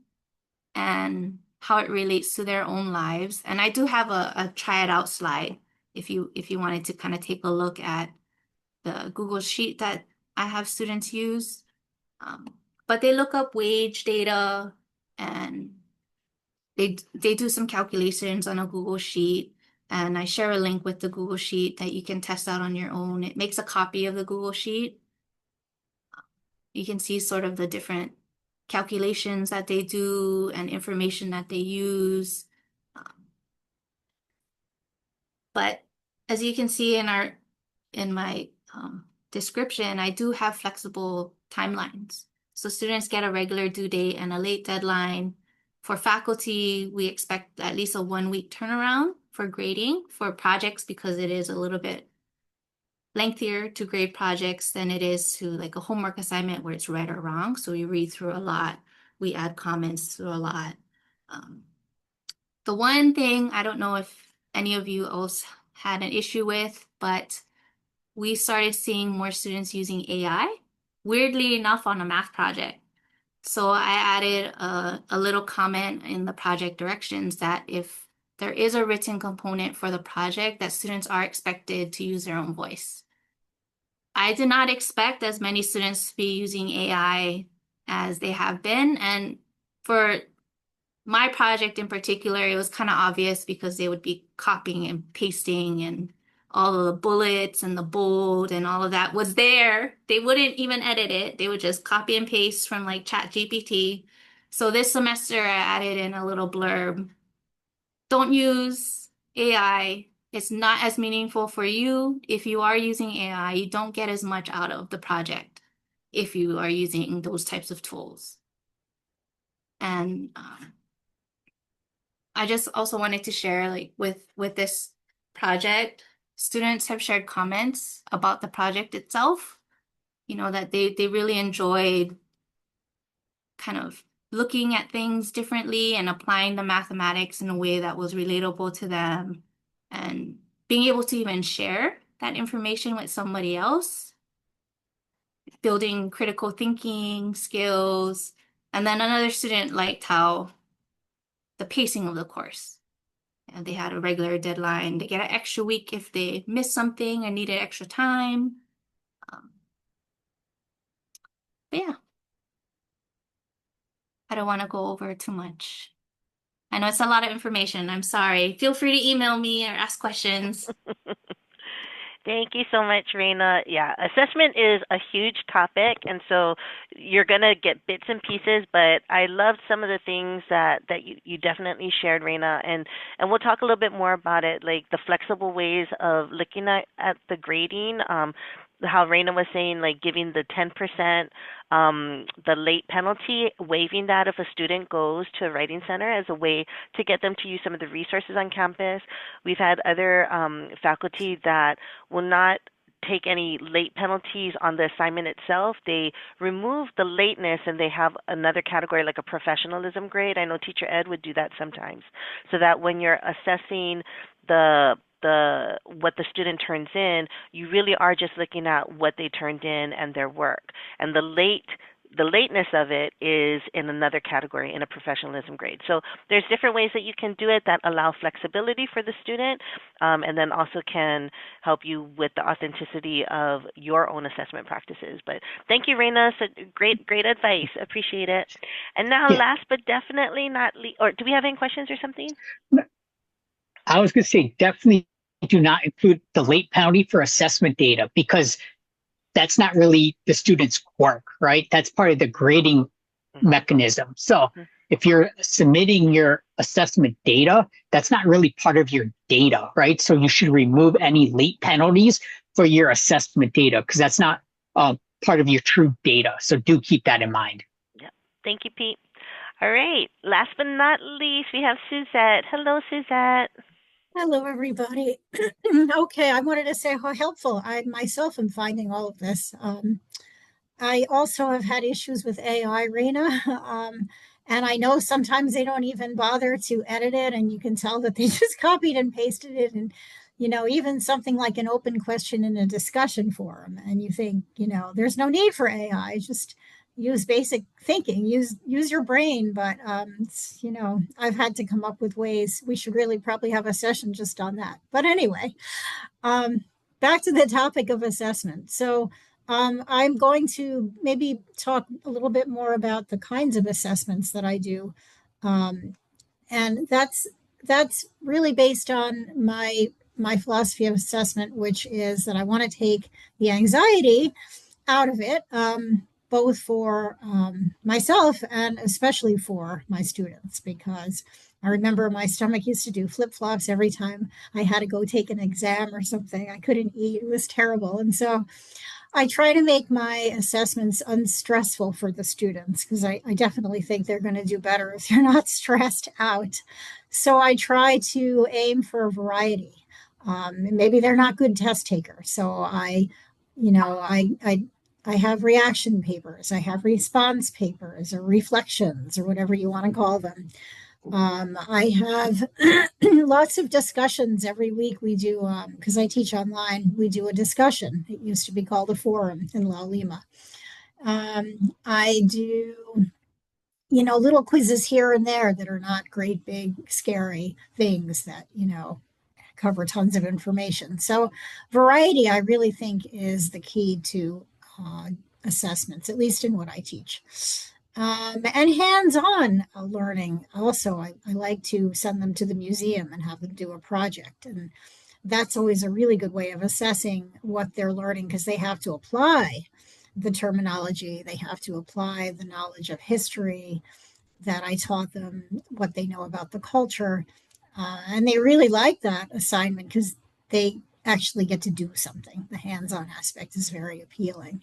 and how it relates to their own lives. And I do have a try it out slide if you wanted to kind of take a look at the Google Sheet that I have students use. But they look up wage data and they do some calculations on a Google Sheet. And I share a link with the Google Sheet that you can test out on your own. It makes a copy of the Google Sheet. You can see sort of the different calculations that they do and information that they use. But as you can see in my description, I do have flexible timelines. So students get a regular due date and a late deadline. For faculty, we expect at least a 1-week turnaround for grading for projects because it is a little bit lengthier to grade projects than it is to like a homework assignment where it's right or wrong. So we read through a lot. We add comments through a lot. The one thing, I don't know if any of you else had an issue with, but we started seeing more students using AI, weirdly enough, on a math project. So I added a little comment in the project directions that if there is a written component for the project, that students are expected to use their own voice. I did not expect as many students to be using AI as they have been. And for my project in particular, it was kind of obvious because they would be copying and pasting and all of the bullets and the bold and all of that was there. They wouldn't even edit it. They would just copy and paste from like ChatGPT. So this semester I added in a little blurb. Don't use AI. It's not as meaningful for you. If you are using AI, you don't get as much out of the project if you are using those types of tools. And I just also wanted to share, like, with this project, students have shared comments about the project itself, you know, that they really enjoyed kind of looking at things differently and applying the mathematics in a way that was relatable to them and being able to even share that information with somebody else, building critical thinking skills. And then another student liked how the pacing of the course. And they had a regular deadline. They get an extra week if they miss something or needed extra time. But yeah, I don't want to go over too much. I know it's a lot of information. I'm sorry. Feel free to email me or ask questions. Thank you so much, Reina. Yeah, assessment is a huge topic, and so you're going to get bits and pieces, but I loved some of the things that you definitely shared, Reina, and we'll talk a little bit more about it, like the flexible ways of looking at the grading, how Reina was saying, like giving the 10%, the late penalty, waiving that if a student goes to a writing center as a way to get them to use some of the resources on campus. We've had other faculty that will not take any late penalties on the assignment itself. They remove the lateness and they have another category like a professionalism grade. I know Teacher Ed would do that sometimes, so that when you're assessing what the student turns in, you really are just looking at what they turned in and their work. And the lateness of it is in another category, in a professionalism grade. So there's different ways that you can do it that allow flexibility for the student, and then also can help you with the authenticity of your own assessment practices. But thank you, Reina. So great advice. Appreciate it. And now, last but definitely not least, or do we have any questions or something? I was going to say, definitely do not include the late penalty for assessment data, because that's not really the student's work, right? That's part of the grading mechanism. So if you're submitting your assessment data, that's not really part of your data, right? So you should remove any late penalties for your assessment data, because that's not part of your true data. So do keep that in mind. Yeah. Thank you, Pete. All right. Last but not least, we have Suzette. Hello, Suzette. Hello, everybody. Okay, I wanted to say how helpful I myself am finding all of this. I also have had issues with AI, Reina, and I know sometimes they don't even bother to edit it, and you can tell that they just copied and pasted it, and even something like an open question in a discussion forum, and you think, there's no need for AI, just use basic thinking, use your brain. But I've had to come up with ways. We should really probably have a session just on that. But anyway, back to the topic of assessment. So I'm going to maybe talk a little bit more about the kinds of assessments that I do, and that's really based on my philosophy of assessment, which is that I want to take the anxiety out of it, both for myself and especially for my students, because I remember my stomach used to do flip-flops every time I had to go take an exam or something. I couldn't eat. It was terrible. And so I try to make my assessments unstressful for the students, because I definitely think they're going to do better if they're not stressed out. So I try to aim for variety. Maybe they're not good test takers. So I have reaction papers, I have response papers or reflections or whatever you want to call them. I have lots of discussions every week. We do, because I teach online, we do a discussion. It used to be called a forum in La Lima. I do, little quizzes here and there that are not great, big, scary things that, cover tons of information. So variety, I really think, is the key to assessments, at least in what I teach. And hands-on learning. Also, I like to send them to the museum and have them do a project. And that's always a really good way of assessing what they're learning, because they have to apply the terminology. They have to apply the knowledge of history that I taught them, what they know about the culture. And they really like that assignment because they actually get to do something. The hands-on aspect is very appealing.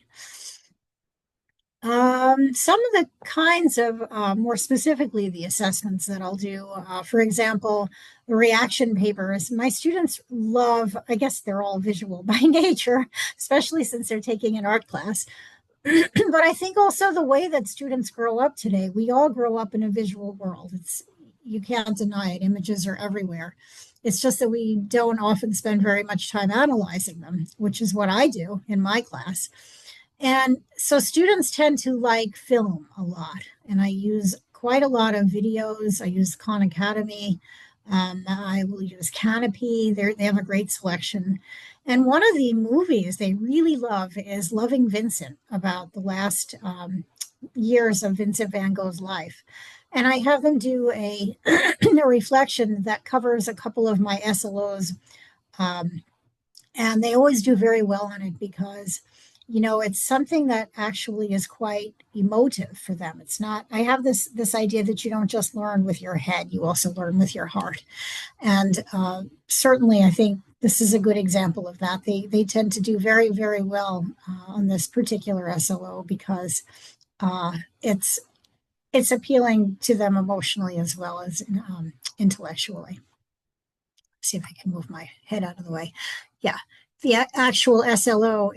Some of the kinds of, more specifically, the assessments that I'll do, for example, the reaction papers, my students love, I guess they're all visual by nature, especially since they're taking an art class. But I think also the way that students grow up today, we all grow up in a visual world. You can't deny it. Images are everywhere. It's just that we don't often spend very much time analyzing them, which is what I do in my class. And so students tend to like film a lot, and I use quite a lot of videos. I use Khan Academy. I will use Canopy. They have a great selection. And one of the movies they really love is Loving Vincent, about the last years of Vincent van Gogh's life. And I have them do a, a reflection that covers a couple of my SLOs. And they always do very well on it because, you know, it's something that actually is quite emotive for them. It's not, I have this idea that you don't just learn with your head, you also learn with your heart. And certainly I think this is a good example of that. They tend to do very, very well on this particular SLO because it's appealing to them emotionally as well as intellectually. See if I can move my head out of the way. Yeah, the actual SLO,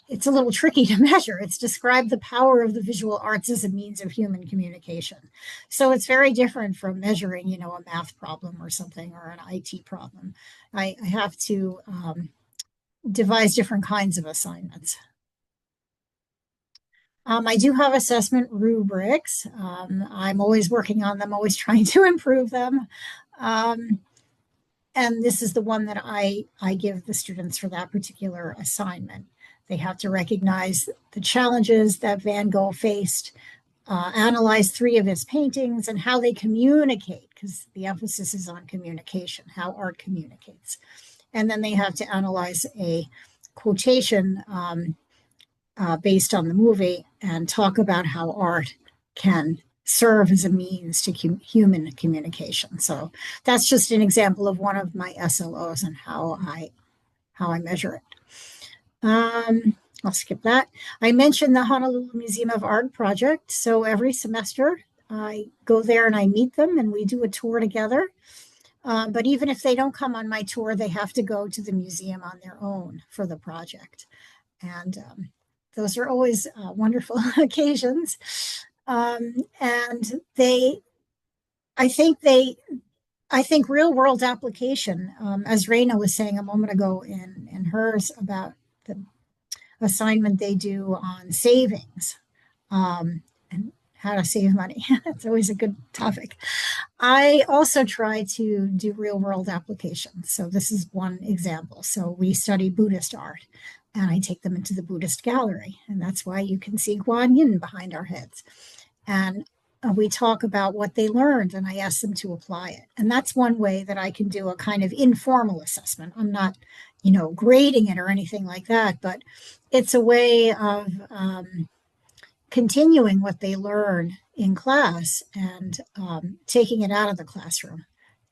it's a little tricky to measure. It's described the power of the visual arts as a means of human communication. So it's very different from measuring, you know, a math problem or something, or an IT problem. I have to devise different kinds of assignments. I do have assessment rubrics. I'm always working on them, always trying to improve them. And this is the one that I give the students for that particular assignment. They have to recognize the challenges that Van Gogh faced, analyze 3 of his paintings and how they communicate, because the emphasis is on communication, how art communicates. And then they have to analyze a quotation based on the movie and talk about how art can serve as a means to human communication. So that's just an example of one of my SLOs and how I measure it. I'll skip that. I mentioned the Honolulu Museum of Art project. So every semester I go there and I meet them and we do a tour together. But even if they don't come on my tour, they have to go to the museum on their own for the project. And those are always wonderful occasions. And I think real world application, as Reina was saying a moment ago in hers about the assignment they do on savings and how to save money. That's always a good topic. I also try to do real world applications. So this is one example. So we study Buddhist art and I take them into the Buddhist gallery. And that's why you can see Guan Yin behind our heads. And we talk about what they learned and I ask them to apply it. And that's one way that I can do a kind of informal assessment. I'm not, you know, grading it or anything like that, but it's a way of continuing what they learn in class and taking it out of the classroom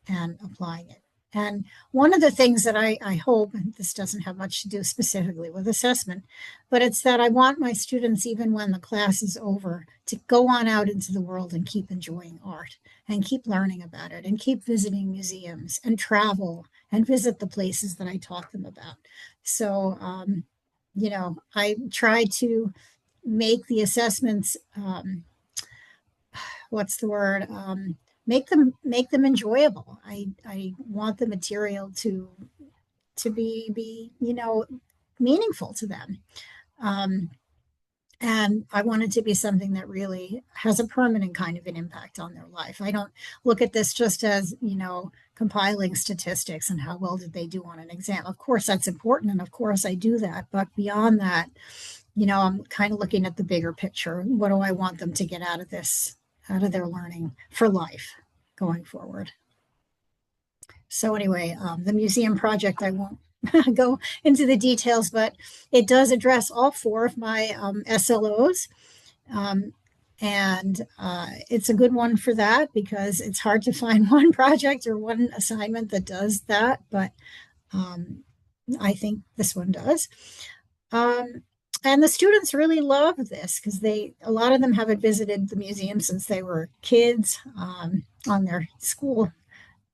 and applying it. And one of the things that I hope, and this doesn't have much to do specifically with assessment, but it's that I want my students, even when the class is over, to go on out into the world and keep enjoying art and keep learning about it and keep visiting museums and travel and visit the places that I taught them about. So, you know, I try to make the assessments, what's the word? Make them enjoyable. I want the material to be you know, meaningful to them. And I want it to be something that really has a permanent kind of an impact on their life. I don't look at this just as, you know, compiling statistics and how well did they do on an exam. Of course, that's important. And of course I do that. But beyond that, you know, I'm kind of looking at the bigger picture. What do I want them to get out of this, out of their learning for life going forward? So anyway, the museum project, I won't go into the details, but it does address all 4 of my SLOs. And it's a good one for that because it's hard to find one project or one assignment that does that, but I think this one does. And the students really love this because a lot of them haven't visited the museum since they were kids on their school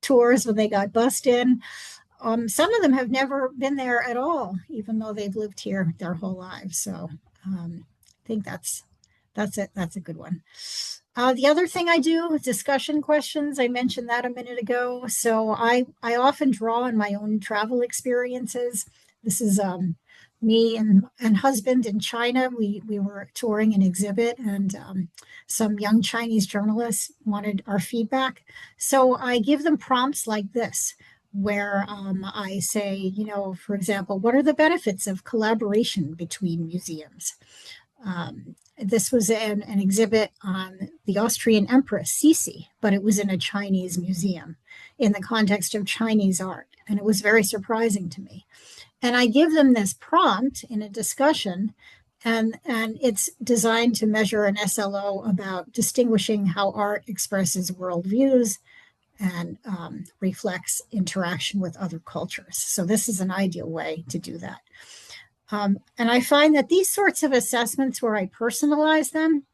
tours when they got bussed in. Some of them have never been there at all, even though they've lived here their whole lives. So I think that's That's it. That's a good one. The other thing I do is discussion questions. I mentioned that a minute ago. So I often draw on my own travel experiences. This is me and husband in China. We were touring an exhibit, and some young Chinese journalists wanted our feedback. So I give them prompts like this, where I say, you know, for example, what are the benefits of collaboration between museums? This was an exhibit on the Austrian Empress Sisi, but it was in a Chinese museum in the context of Chinese art. And it was very surprising to me. And I give them this prompt in a discussion, and it's designed to measure an SLO about distinguishing how art expresses worldviews and reflects interaction with other cultures. So this is an ideal way to do that. And I find that these sorts of assessments where I personalize them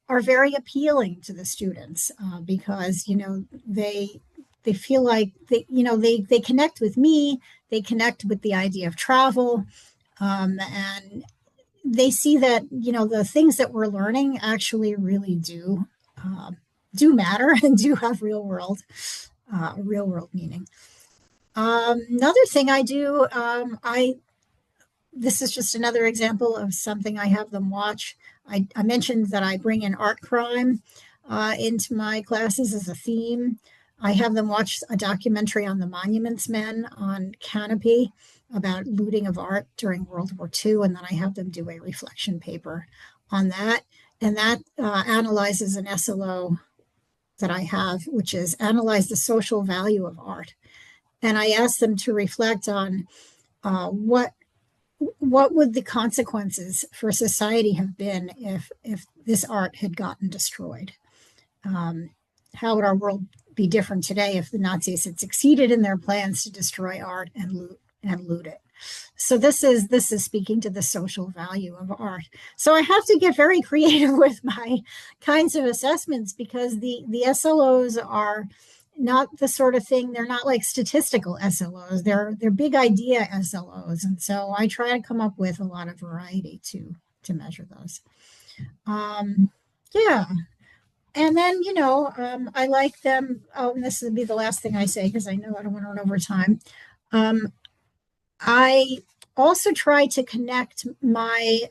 are very appealing to the students because, you know, they feel like they connect with me, they connect with the idea of travel, and they see that, you know, the things that we're learning actually really do matter and do have real world meaning. Another thing I do, this is just another example of something I have them watch. I mentioned that I bring in art crime into my classes as a theme. I have them watch a documentary on the Monuments Men on Canopy about looting of art during World War II, and then I have them do a reflection paper on that. And that analyzes an SLO that I have, which is analyze the social value of art. And I ask them to reflect on what would the consequences for society have been if this art had gotten destroyed? How would our world be different today if the Nazis had succeeded in their plans to destroy art and loot it? So this is speaking to the social value of art. So I have to get very creative with my kinds of assessments because the SLOs are not the sort of thing, they're not like statistical SLOs, they're big idea SLOs. And so I try to come up with a lot of variety to measure those. Yeah. And then, you know, I like them. Oh, and this will be the last thing I say because I know I don't want to run over time. I also try to connect my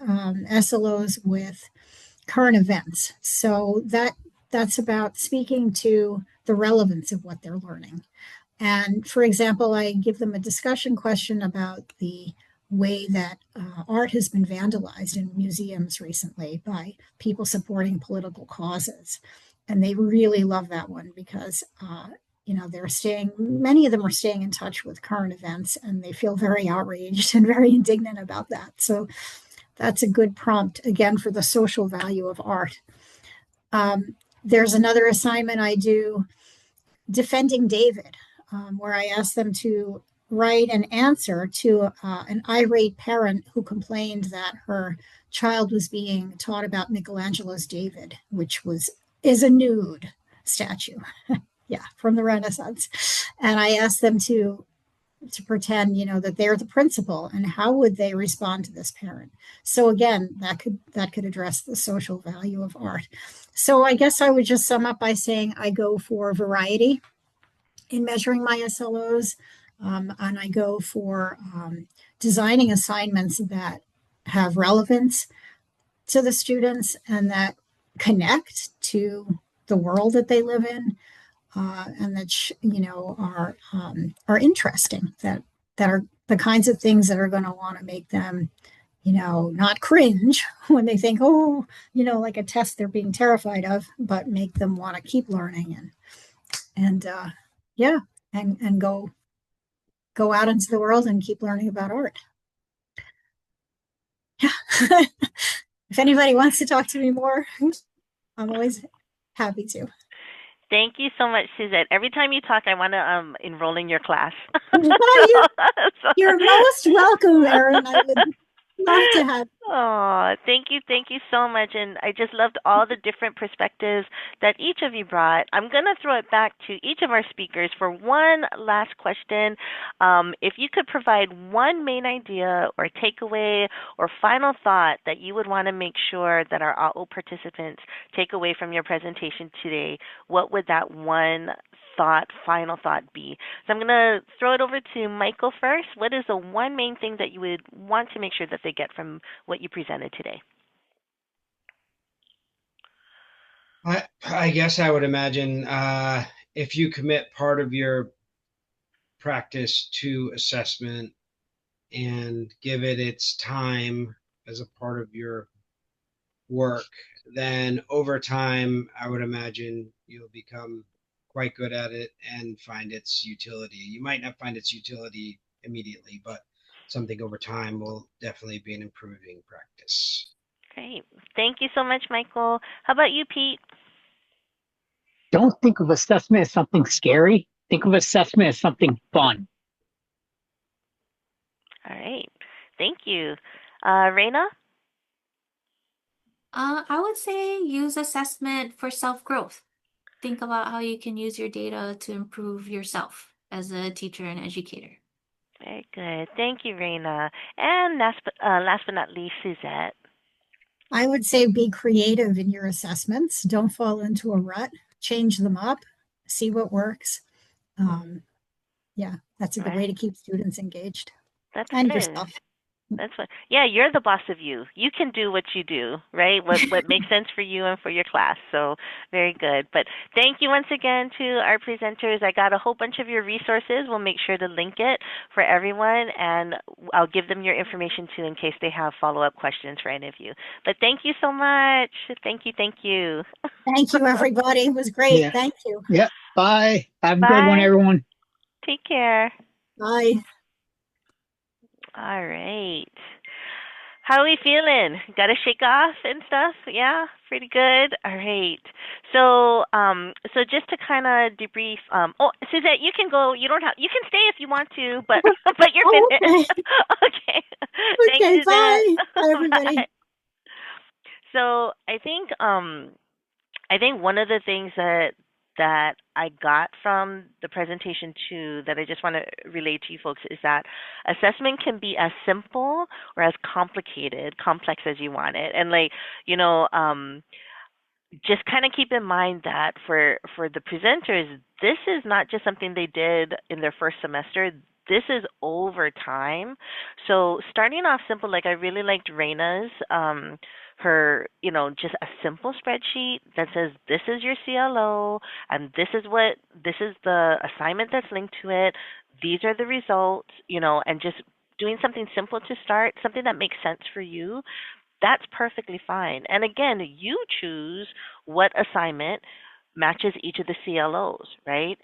SLOs with current events. So that's about speaking to the relevance of what they're learning. And for example, I give them a discussion question about the way that art has been vandalized in museums recently by people supporting political causes. And they really love that one because, you know, many of them are staying in touch with current events and they feel very outraged and very indignant about that. So that's a good prompt, again, for the social value of art. There's another assignment I do, Defending David, where I ask them to write an answer to an irate parent who complained that her child was being taught about Michelangelo's David, which is a nude statue, yeah, from the Renaissance. And I asked them to pretend, you know, that they're the principal, and how would they respond to this parent? So again, that could address the social value of art. So I guess I would just sum up by saying I go for variety in measuring my SLOs, and I go for designing assignments that have relevance to the students and that connect to the world that they live in, and that you know are interesting, that are the kinds of things that are going to want to make them, you know, not cringe when they think, oh, you know, like a test they're being terrified of, but make them want to keep learning and yeah, and go out into the world and keep learning about art. Yeah. If anybody wants to talk to me more, I'm always happy to. Thank you so much, Suzette. Every time you talk, I want to enroll in your class. You're most welcome, Erin. I would love to have Oh, thank you so much. And I just loved all the different perspectives that each of you brought. I'm going to throw it back to each of our speakers for one last question. If you could provide one main idea or takeaway or final thought that you would want to make sure that our all participants take away from your presentation today, what would that one thought, final thought be? So I'm going to throw it over to Michael first. What is the one main thing that you would want to make sure that they get from what you presented today? I guess I would imagine if you commit part of your practice to assessment and give it its time as a part of your work, then over time, I would imagine you'll become quite good at it and find its utility. You might not find its utility immediately, but something over time will definitely be an improving practice. Great. Thank you so much, Michael. How about you, Pete? Don't think of assessment as something scary. Think of assessment as something fun. All right. Thank you. Reina? I would say use assessment for self-growth. Think about how you can use your data to improve yourself as a teacher and educator. Very good. Thank you, Reina. And last but not least, Suzette. I would say be creative in your assessments. Don't fall into a rut. Change them up. See what works. Yeah, that's a good way to keep students engaged. That's and good. yourself. That's what. Yeah, you're the boss of you. You can do what you do, right? What makes sense for you and for your class. So very good. But thank you once again to our presenters. I got a whole bunch of your resources. We'll make sure to link it for everyone, and I'll give them your information too in case they have follow-up questions for any of you. But thank you so much. Thank you. Thank you. Thank you, everybody. It was great. Yeah. Thank you. Yep. Bye. Have a good one, Bye. everyone. Take care. Bye. All right. How are we feeling? Got to shake off and stuff? Yeah, pretty good. All right. So, so just to kind of debrief. Oh, Suzette, you can go. You don't have. You can stay if you want to, but but you're finished. Okay. Thanks, Okay, Suzette. bye. Bye, everybody. Bye. So I think one of the things that I got from the presentation too that I just want to relate to you folks is that assessment can be as simple or as complex as you want it. And like, just kind of keep in mind that for the presenters, this is not just something they did in their first semester. This is over time. So starting off simple, like I really liked Reina's, her, just a simple spreadsheet that says this is your CLO and this is the assignment that's linked to it. These are the results, and just doing something simple to start, something that makes sense for you. That's perfectly fine. And again, you choose what assignment matches each of the CLOs, right?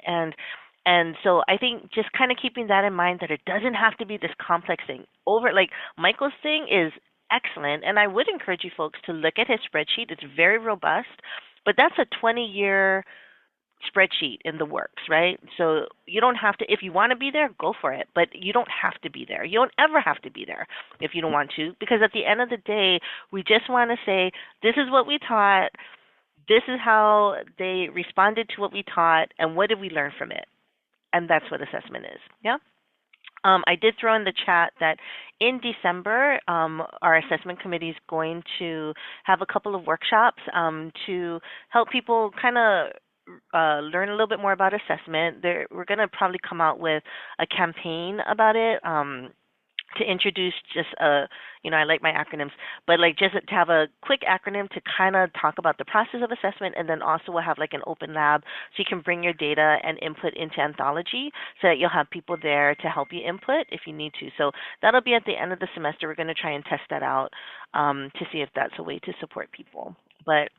And so I think just kind of keeping that in mind that it doesn't have to be this complex thing. Like Michael's thing is excellent, and I would encourage you folks to look at his spreadsheet. It's very robust, but that's a 20-year spreadsheet in the works, right? So you don't have to, if you want to be there, go for it, but you don't have to be there. You don't ever have to be there if you don't want to, because at the end of the day, we just want to say, this is what we taught, this is how they responded to what we taught, and what did we learn from it? And that's what assessment is, yeah? I did throw in the chat that in December, our assessment committee is going to have a couple of workshops to help people kind of learn a little bit more about assessment. We're going to probably come out with a campaign about it to introduce just I like my acronyms, but like just to have a quick acronym to kind of talk about the process of assessment, and then also we'll have like an open lab so you can bring your data and input into Anthology so that you'll have people there to help you input if you need to. So that'll be at the end of the semester. We're going to try and test that out to see if that's a way to support people. But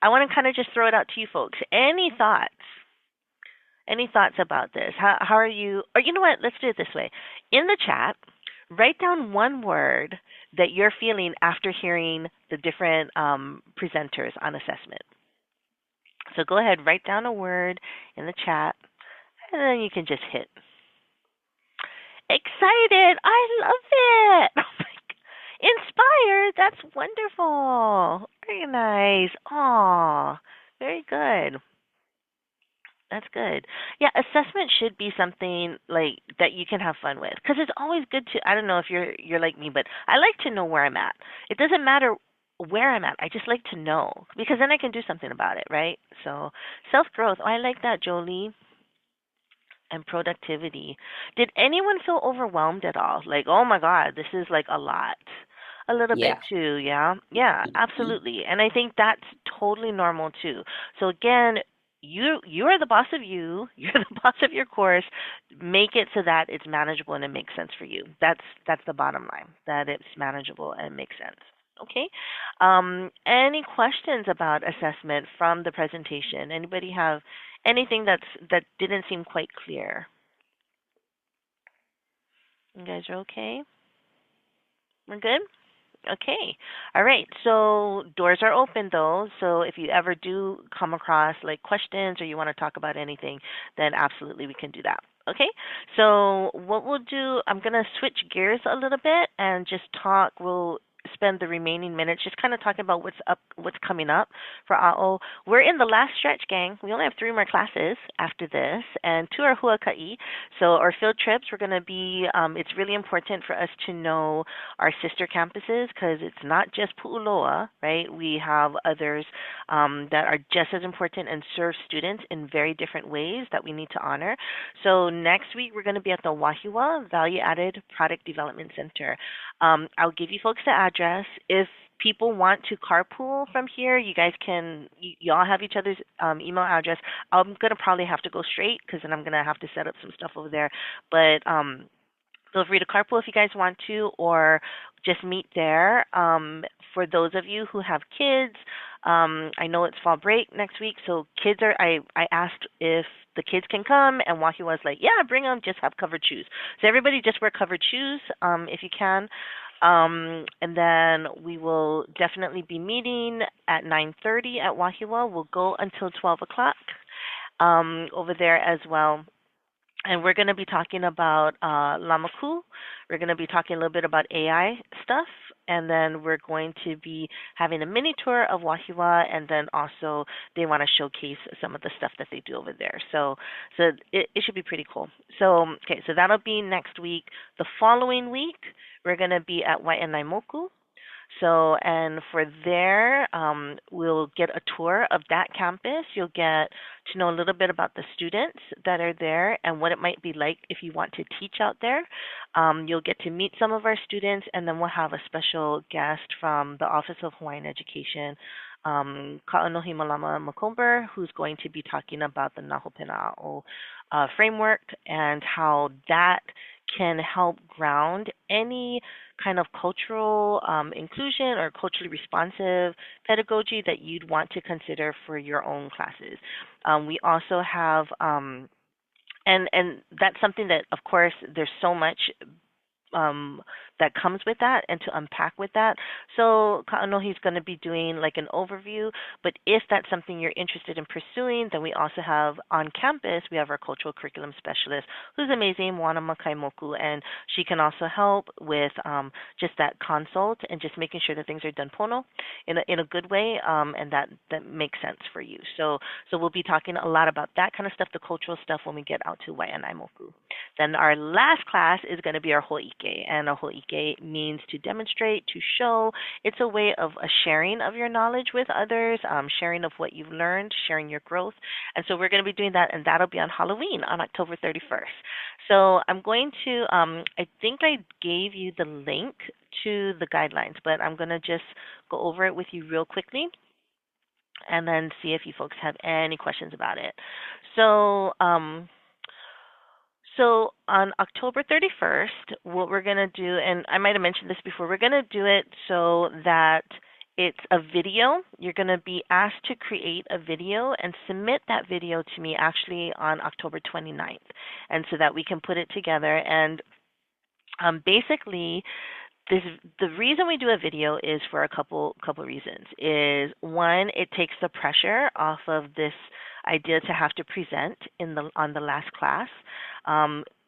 I want to kind of just throw it out to you folks. Any thoughts? Any thoughts about this? How are you? Or you know what? Let's do it this way. In the chat, write down one word that you're feeling after hearing the different presenters on assessment. So go ahead, write down a word in the chat, and then you can just hit. Excited! I love it! Oh my God. Inspired! That's wonderful. Very nice. Aw, very good. That's good. Yeah, assessment should be something like that you can have fun with because it's always good to. I don't know if you're like me, but I like to know where I'm at. It doesn't matter where I'm at. I just like to know because then I can do something about it, right? So self growth. Oh, I like that, Jolie. And productivity. Did anyone feel overwhelmed at all? Like, oh my God, this is like a lot. A little bit Yeah. too, yeah. Yeah, absolutely. And I think that's totally normal too. So again, you are the boss of you. You're the boss of your course. Make it so that it's manageable and it makes sense for you. That's the bottom line. That it's manageable and makes sense. Okay. Any questions about assessment from the presentation? Anybody have anything that didn't seem quite clear? You guys are okay? We're good? Okay. All right. So doors are open though. So if you ever do come across like questions or you want to talk about anything, then absolutely we can do that. Okay. So what we'll do, I'm going to switch gears a little bit and just talk. We'll spend the remaining minutes just kind of talking about what's coming up for AO. We're in the last stretch, gang. We only have 3 more classes after this, and 2 are huaka'i. So our field trips, we're going to be, it's really important for us to know our sister campuses because it's not just Pu'uloa, right? We have others that are just as important and serve students in very different ways that we need to honor. So next week, we're going to be at the Wahiawa Value Added Product Development Center. I'll give you folks the address. If people want to carpool from here, you guys can, y'all have each other's email address. I'm going to probably have to go straight because then I'm going to have to set up some stuff over there. But feel free to carpool if you guys want to, or just meet there. For those of you who have kids, I know it's fall break next week, so kids are. I asked if the kids can come, and Wahi was like, "Yeah, bring them. Just have covered shoes." So everybody, just wear covered shoes if you can. And then we will definitely be meeting at 9:30 at Wahiawa. We'll go until 12 o'clock over there as well. And we're going to be talking about Lamaku. We're going to be talking a little bit about AI stuff. And then we're going to be having a mini tour of Wahiawa. And then also they want to showcase some of the stuff that they do over there. So it should be pretty cool. So, okay, so that'll be next week. The following week, we're going to be at Waianaimoku. So, and for there, we'll get a tour of that campus. You'll get to know a little bit about the students that are there and what it might be like if you want to teach out there. You'll get to meet some of our students, and then we'll have a special guest from the Office of Hawaiian Education, Ka'anohi Malama Makomber, who's going to be talking about the Nahopena'o framework and how that can help ground any kind of cultural inclusion or culturally responsive pedagogy that you'd want to consider for your own classes. We also have, and that's something that, of course, there's so much that comes with that and to unpack with that. So Ka'anohi's going to be doing like an overview, but if that's something you're interested in pursuing, then we also have on campus, we have our cultural curriculum specialist who's amazing, Moana Makaimoku, and she can also help with just that consult and just making sure that things are done pono in a good way and that makes sense for you. So we'll be talking a lot about that kind of stuff, the cultural stuff when we get out to Waianaimoku. Then our last class is going to be our ho'ike, and a ho'ike means to demonstrate, to show. It's a way of a sharing of your knowledge with others, sharing of what you've learned, sharing your growth. And so we're going to be doing that, and that'll be on Halloween on October 31st. So I'm going to, I think I gave you the link to the guidelines, but I'm going to just go over it with you real quickly and then see if you folks have any questions about it. So on October 31st, what we're going to do, and I might have mentioned this before, we're going to do it so that it's a video. You're going to be asked to create a video and submit that video to me actually on October 29th, and so that we can put it together. And basically, the reason we do a video is for a couple reasons. Is one, it takes the pressure off of this idea to have to present on the last class.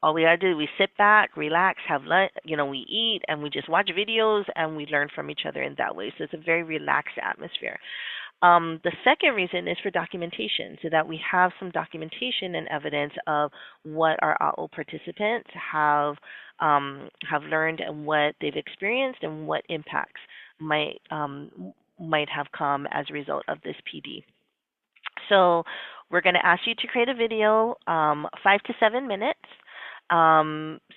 all we gotta do, we sit back, relax, have lunch, we eat, and we just watch videos and we learn from each other in that way. So it's a very relaxed atmosphere. The second reason is for documentation, so that we have some documentation and evidence of what our AO participants have learned and what they've experienced and what impacts might have come as a result of this PD. So we're going to ask you to create a video, 5 to 7 minutes.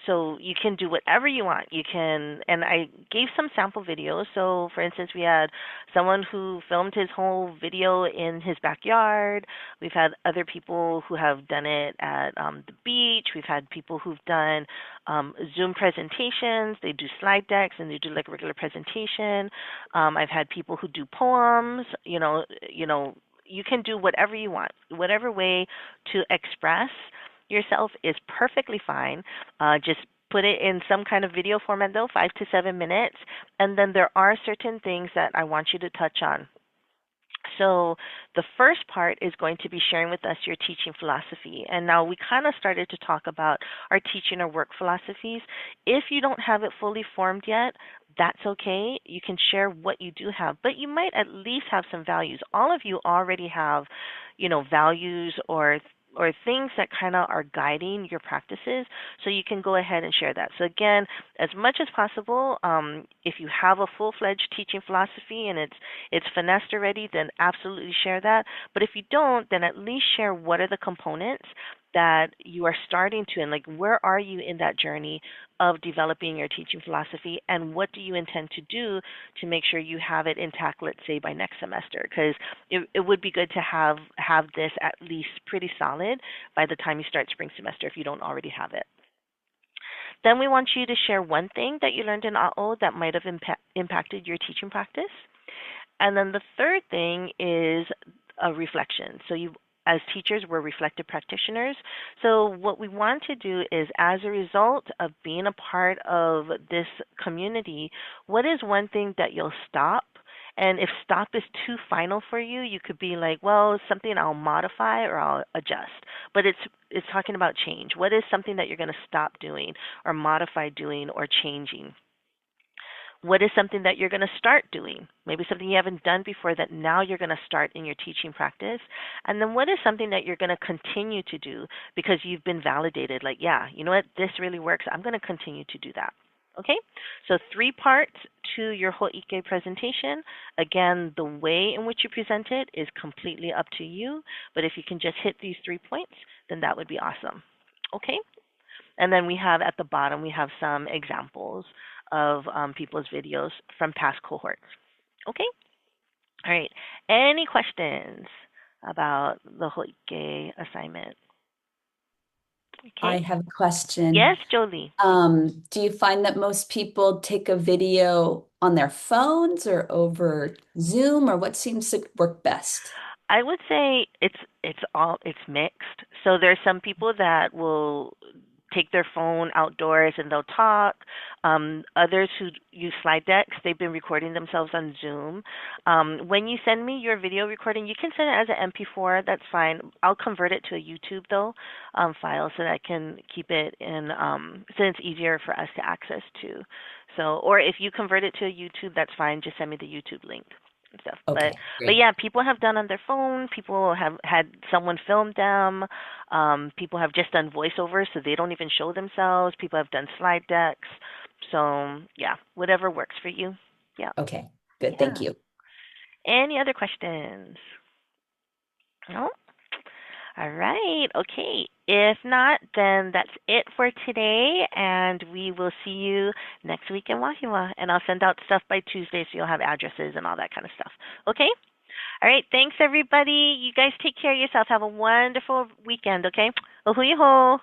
So you can do whatever you want. You can, and I gave some sample videos. So for instance, we had someone who filmed his whole video in his backyard. We've had other people who have done it at the beach. We've had people who've done Zoom presentations. They do slide decks and they do like a regular presentation. I've had people who do poems. You can do whatever you want, whatever way to express yourself is perfectly fine. Just put it in some kind of video format though, 5 to 7 minutes. And then there are certain things that I want you to touch on. So the first part is going to be sharing with us your teaching philosophy. And now we kind of started to talk about our teaching or work philosophies. If you don't have it fully formed yet, that's okay. You can share what you do have, but you might at least have some values. All of you already have, values or things that kind of are guiding your practices, so you can go ahead and share that. So again, as much as possible, if you have a full-fledged teaching philosophy and it's finessed already, then absolutely share that. But if you don't, then at least share what are the components that you are starting to, and like where are you in that journey of developing your teaching philosophy, and what do you intend to do to make sure you have it intact, let's say by next semester, because it would be good to have this at least pretty solid by the time you start spring semester if you don't already have it. Then we want you to share one thing that you learned in AO that might have impacted your teaching practice. And then the third thing is a reflection. So as teachers, we're reflective practitioners. So what we want to do is, as a result of being a part of this community, what is one thing that you'll stop? And if stop is too final for you, you could be like, well, something I'll modify or I'll adjust. But it's talking about change. What is something that you're going to stop doing or modify doing or changing? What is something that you're going to start doing? Maybe something you haven't done before that now you're going to start in your teaching practice. And then what is something that you're going to continue to do because you've been validated? Like, yeah, you know what? This really works. I'm going to continue to do that. Okay? So 3 parts to your Ho'ike presentation. Again, the way in which you present it is completely up to you. But if you can just hit these 3 points, then that would be awesome. Okay? And then we have at the bottom, we have some examples of people's videos from past cohorts. Okay? All right. Any questions about the Ho'ike assignment? Okay. I have a question. Yes, Jolie. Do you find that most people take a video on their phones or over Zoom, or what seems to work best? I would say it's mixed. So there's some people that will take their phone outdoors and they'll talk. Others who use slide decks, they've been recording themselves on Zoom. When you send me your video recording, you can send it as an MP4. That's fine. I'll convert it to a YouTube though file so that I can keep it in, so it's easier for us to access too. So, or if you convert it to a YouTube, that's fine. Just send me the YouTube link. Stuff. Okay, But great. yeah, people have done on their phone. People have had someone film them. People have just done voiceovers, so they don't even show themselves. People have done slide decks. So yeah, whatever works for you. Yeah. Okay, good. Thank Yeah. you. Any other questions? No? All right. Okay. If not, then that's it for today, and we will see you next week in Wahima. And I'll send out stuff by Tuesday so you'll have addresses and all that kind of stuff. Okay? All right. Thanks, everybody. You guys take care of yourself. Have a wonderful weekend, okay? Ohui ho.